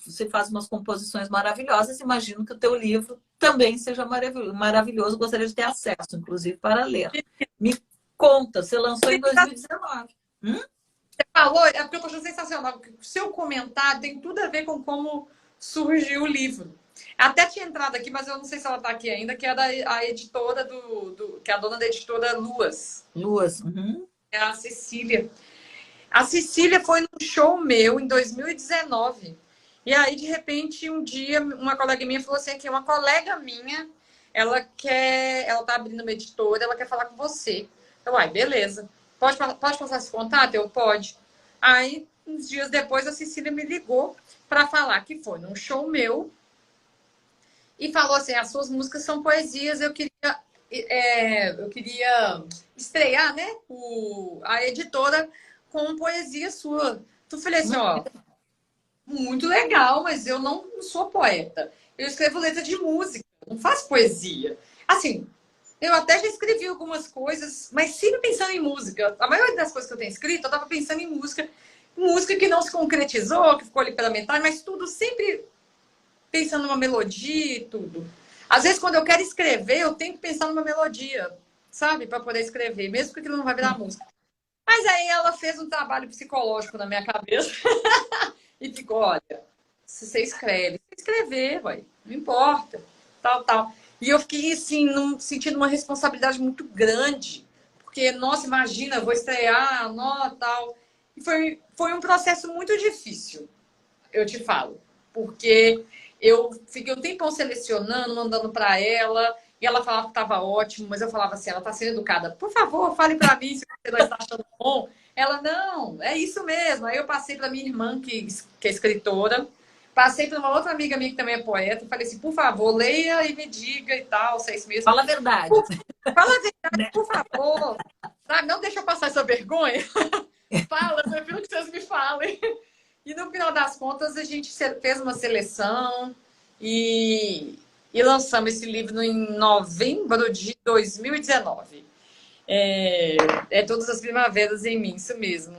Você faz umas composições maravilhosas, imagino que o teu livro também seja maravilhoso, gostaria de ter acesso, inclusive, para ler. Me conta, você lançou em 2019. Você falou, é porque eu tô achando sensacional, porque o seu comentário tem tudo a ver com como surgiu o livro. Até tinha entrado aqui, mas eu não sei se ela tá aqui ainda, que é a editora que é a dona da editora Luas. Luas. Uhum. É a Cecília. A Cecília foi num show meu em 2019. E aí, de repente, um dia, uma colega minha falou assim, que uma colega minha, ela tá abrindo uma editora, ela quer falar com você. Eu, ai, beleza. Pode passar esse contato? Eu, pode. Aí, uns dias depois, a Cecília me ligou para falar que foi num show meu e falou assim, as suas músicas são poesias, eu queria estrear, né, a editora com poesia sua. Tu falei assim, ó, muito legal, mas eu não sou poeta. Eu escrevo letra de música, não faço poesia. Assim, eu até já escrevi algumas coisas, mas sempre pensando em música. A maioria das coisas que eu tenho escrito, eu tava pensando em música. Música que não se concretizou, que ficou ali pela metade, mas tudo sempre pensando numa melodia e tudo. Às vezes, quando eu quero escrever, eu tenho que pensar numa melodia, sabe? Para poder escrever, mesmo porque aquilo não vai virar música. Mas aí ela fez um trabalho psicológico na minha cabeça e ficou, olha, se você escreve, você escrever, vai, não importa, tal, tal. E eu fiquei, assim, sentindo uma responsabilidade muito grande, porque, nossa, imagina, eu vou estrear, nó, tal. E foi um processo muito difícil, eu te falo, porque eu fiquei um tempão selecionando, mandando para ela, e ela falava que estava ótimo, mas eu falava assim, ela está sendo educada. Por favor, fale para mim se você não está achando bom. Ela, não, é isso mesmo. Aí eu passei para minha irmã, que é escritora, passei para uma outra amiga minha que também é poeta, falei assim, por favor, leia e me diga e tal, se é isso mesmo. Fala a verdade. Fala a verdade, por favor. Sabe? Não deixa eu passar essa vergonha. Fala, eu prefiro que vocês me falem. E no final das contas, a gente fez uma seleção e lançamos esse livro em novembro de 2019. Todas as primaveras em mim, isso mesmo.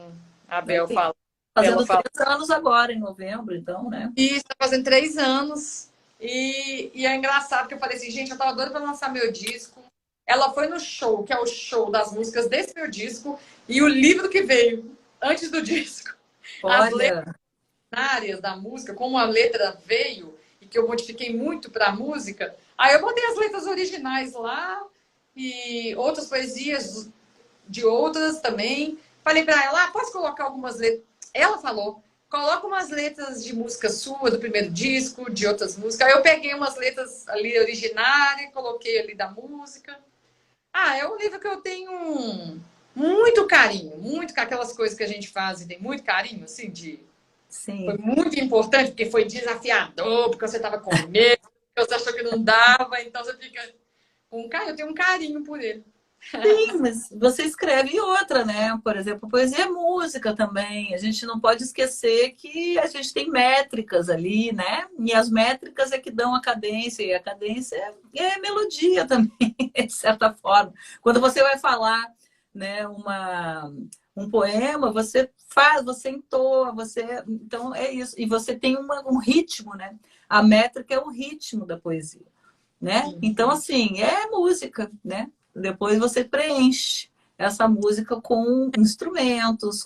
A Bel fala. Fazendo 3 anos agora, em novembro, então, né? E está fazendo 3 anos. E é engraçado que eu falei assim, gente, eu tava doida para lançar meu disco. Ela foi no show, que é o show das músicas desse meu disco, e o livro que veio antes do disco. As letras da música, como a letra veio e que eu modifiquei muito para a música, aí eu botei as letras originais lá e outras poesias de outras também. Falei para ela, posso colocar algumas letras? Ela falou, coloca umas letras de música sua, do primeiro disco, de outras músicas. Aí eu peguei umas letras ali originárias, coloquei ali da música. É um livro que eu tenho muito carinho, muito com aquelas coisas que a gente faz e tem muito carinho, assim, Sim. Foi muito importante, porque foi desafiador, porque você estava com medo, porque você achou que não dava, então você fica com carinho. Eu tenho um carinho por ele. Sim, mas você escreve outra, né? Por exemplo, poesia é música também. A gente não pode esquecer que a gente tem métricas ali, né? E as métricas é que dão a cadência, e a cadência é melodia também, de certa forma. Quando você vai falar, né, um poema, você faz, você entoa, então é isso. E você tem um ritmo, né? A métrica é o ritmo da poesia, né? Sim. Então, assim, é música, né? Depois você preenche essa música com instrumentos,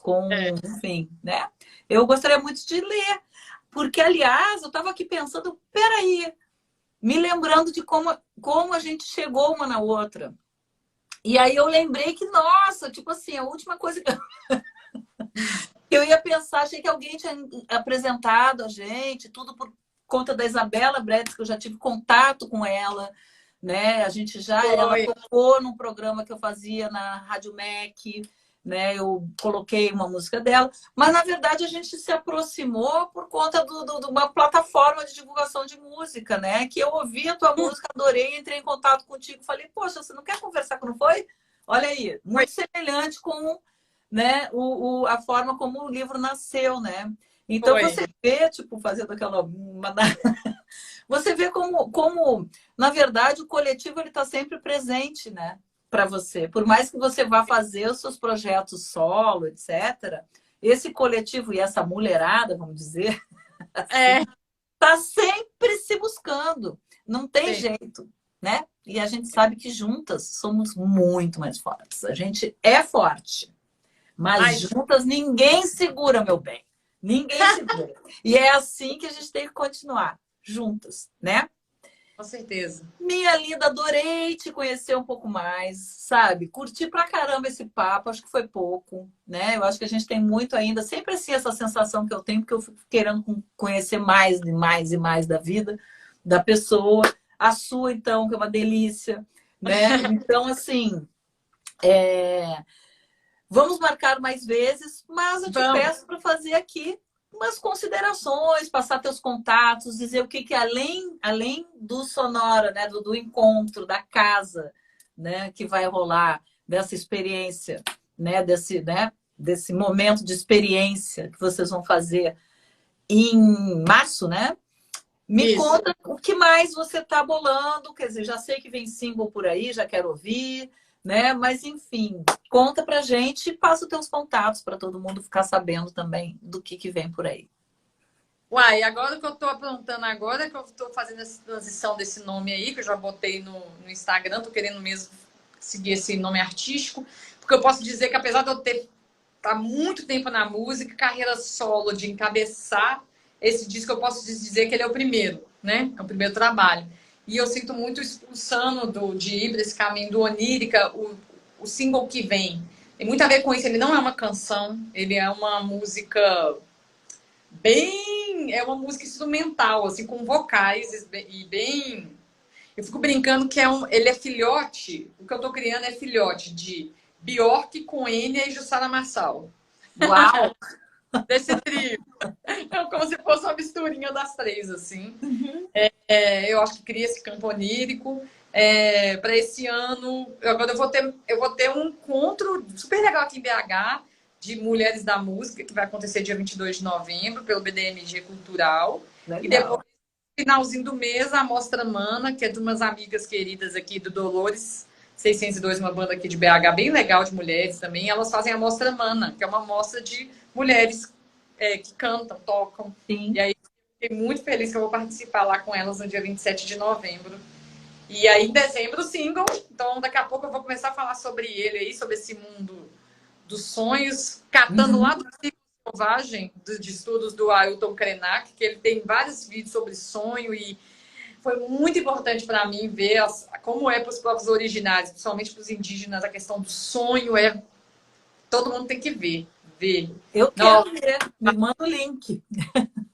enfim, né? Eu gostaria muito de ler, porque, aliás, eu estava aqui pensando, peraí, me lembrando de como a gente chegou uma na outra. E aí eu lembrei que, nossa, tipo assim, a última coisa que eu ia pensar, achei que alguém tinha apresentado a gente, tudo por conta da Isabela Bretes, que eu já tive contato com ela, né? Ela tocou num programa que eu fazia na Rádio MEC, né? Eu coloquei uma música dela, mas na verdade a gente se aproximou por conta de uma plataforma de divulgação de música, né? Que eu ouvi a tua música, adorei, entrei em contato contigo, falei, poxa, você não quer conversar com não foi? Olha aí, muito semelhante com, né, a forma como o livro nasceu, né? Então você vê, tipo, fazendo aquela você vê como, na verdade, o coletivo ele está sempre presente, né, para você. Por mais que você vá fazer os seus projetos solo, etc., esse coletivo e essa mulherada, vamos dizer, está sempre se buscando. Não tem jeito, né? E a gente sabe que juntas somos muito mais fortes. A gente é forte. Mas juntas ninguém segura, meu bem. Ninguém segura. E é assim que a gente tem que continuar, juntas, né? Com certeza. Minha linda, adorei te conhecer um pouco mais, sabe? Curti pra caramba esse papo, acho que foi pouco, né? Eu acho que a gente tem muito ainda, sempre assim, essa sensação que eu tenho, porque eu fico querendo conhecer mais e mais e mais da vida da pessoa. A sua, então, que é uma delícia, né? Então, assim, vamos marcar mais vezes, mas eu te Vamos. peço para fazer aqui umas considerações, passar teus contatos, dizer o que além do Sonora, né, do encontro, da casa, né, que vai rolar, dessa experiência, desse momento de experiência que vocês vão fazer em março, né? Me Isso. conta o que mais você está bolando, quer dizer, já sei que vem single por aí, já quero ouvir, né? Mas enfim, conta pra gente e passa os teus contatos para todo mundo ficar sabendo também do que vem por aí. Uai, agora que eu tô aprontando agora, que eu tô fazendo essa transição desse nome aí, que eu já botei no Instagram, tô querendo mesmo seguir esse nome artístico, porque eu posso dizer que apesar de eu ter tá muito tempo na música, carreira solo, de encabeçar esse disco, eu posso dizer que ele é o primeiro, né? É o primeiro trabalho. E eu sinto muito expulsando de ir para esse caminho do Onírica, o single que vem. Tem muito a ver com isso. Ele não é uma canção, ele é uma música bem. É uma música instrumental, assim, com vocais e bem. Eu fico brincando que ele é filhote, o que eu tô criando é filhote de Bjork com Enya e Jussara Marçal. Uau! Desse trio. É como se fosse uma misturinha das três, assim. Uhum. Eu acho que cria esse campo onírico. Para esse ano, agora eu vou ter um encontro super legal aqui em BH de Mulheres da Música, que vai acontecer dia 22 de novembro, pelo BDMG Cultural. Legal. E depois, no finalzinho do mês, a Mostra Mana, que é de umas amigas queridas aqui do Dolores 602, uma banda aqui de BH, bem legal de mulheres também. Elas fazem a Mostra Mana, que é uma mostra de mulheres que cantam, tocam. Sim. E aí, fiquei muito feliz que eu vou participar lá com elas no dia 27 de novembro. E aí, em dezembro, o single. Então, daqui a pouco eu vou começar a falar sobre ele aí, sobre esse mundo dos sonhos, catando lá do Ciclo Selvagem, de estudos do Ailton Krenak, que ele tem vários vídeos sobre sonho e foi muito importante para mim ver como é para os povos originários, principalmente para os indígenas, a questão do sonho todo mundo tem que ver. Eu quero ver, me manda o link.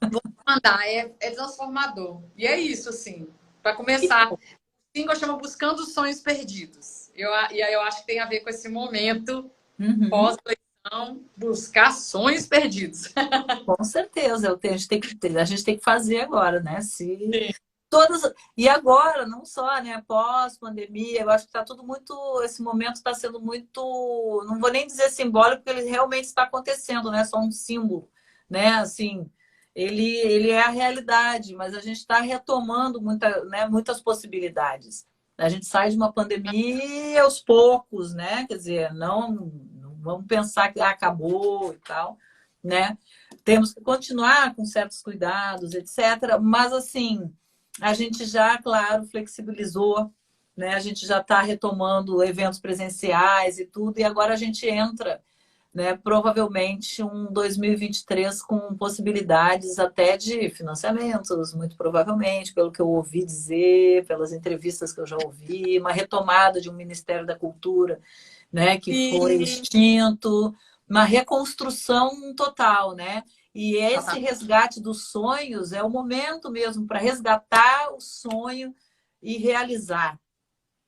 Vou mandar, é transformador. E é isso, assim. Para começar, o single chama Buscando os Sonhos Perdidos. E aí eu acho que tem a ver com esse momento pós-eleição, buscar sonhos perdidos. Com certeza, a gente tem que fazer agora, né? Todas, e agora, não só, né, pós-pandemia, eu acho que está tudo muito, esse momento está sendo muito, não vou nem dizer simbólico, porque ele realmente está acontecendo, né, só um símbolo, né, assim, ele é a realidade, mas a gente está retomando muitas possibilidades. A gente sai de uma pandemia aos poucos, né, quer dizer, não vamos pensar que acabou e tal, né, temos que continuar com certos cuidados, etc., mas assim, a gente já, claro, flexibilizou, né? A gente já está retomando eventos presenciais e tudo, e agora a gente entra, né, provavelmente um 2023 com possibilidades até de financiamentos, muito provavelmente, pelo que eu ouvi dizer, pelas entrevistas que eu já ouvi, uma retomada de um Ministério da Cultura, né, que foi extinto, uma reconstrução total, né? E esse resgate dos sonhos é o momento mesmo para resgatar o sonho e realizar,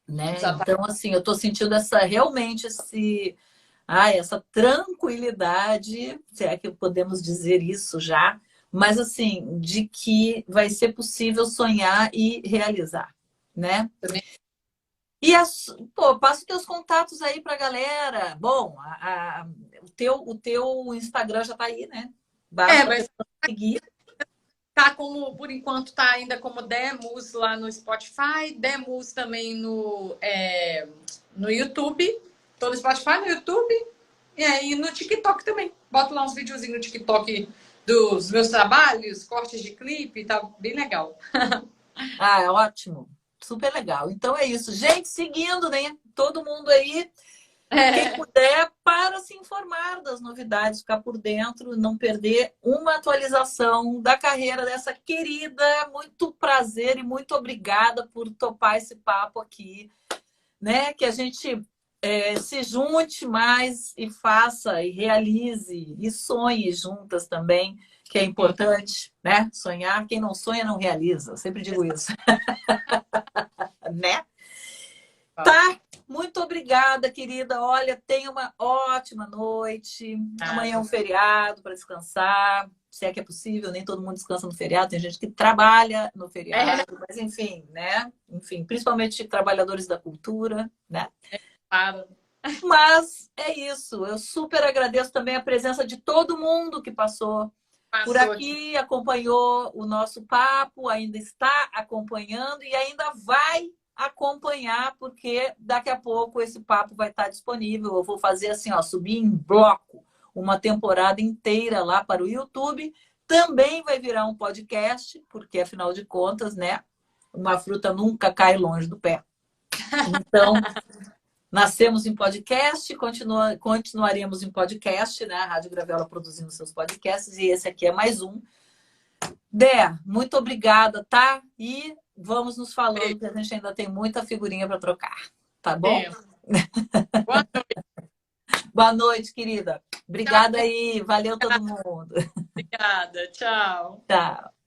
né? Então, assim, eu estou sentindo realmente essa tranquilidade, se é que podemos dizer isso já, mas assim, de que vai ser possível sonhar e realizar, né? Também. E passa os teus contatos aí para a galera. Bom, o teu Instagram já está aí, né? Basta mas seguir. tá como, por enquanto, tá ainda como Demus lá no Spotify, Demus também no YouTube, tô no Spotify, no YouTube, e aí no TikTok também. Boto lá uns videozinhos no TikTok dos meus trabalhos, cortes de clipe, tá bem legal. Ah, é ótimo. Super legal. Então é isso. Gente, seguindo, né? Todo mundo aí Quem puder, para se informar das novidades, ficar por dentro, não perder uma atualização da carreira dessa querida. Muito prazer e muito obrigada por topar esse papo aqui, né? Que a gente se junte mais e faça e realize e sonhe juntas também, que é importante, né? Sonhar, quem não sonha não realiza. Eu sempre digo isso, né? Tá? Muito obrigada, querida. Olha, tenha uma ótima noite. Amanhã é um feriado para descansar. Se é que é possível, nem todo mundo descansa no feriado. Tem gente que trabalha no feriado, mas enfim, né? Enfim, principalmente trabalhadores da cultura, né? Claro. Mas é isso. Eu super agradeço também a presença de todo mundo que passou por aqui, acompanhou o nosso papo, ainda está acompanhando e ainda vai acompanhar, porque daqui a pouco esse papo vai estar disponível. Eu vou fazer assim, ó, subir em bloco uma temporada inteira lá para o YouTube. Também vai virar um podcast, porque afinal de contas, né, uma fruta nunca cai longe do pé. Então, nascemos em podcast, continuaremos em podcast, né? A Rádio Graviola produzindo seus podcasts, e esse aqui é mais um. Dé, muito obrigada, tá? E vamos nos falando, que a gente ainda tem muita figurinha para trocar, tá bom? Boa noite. Boa noite, querida. Obrigada aí, valeu todo mundo. Obrigada, tchau. Tchau.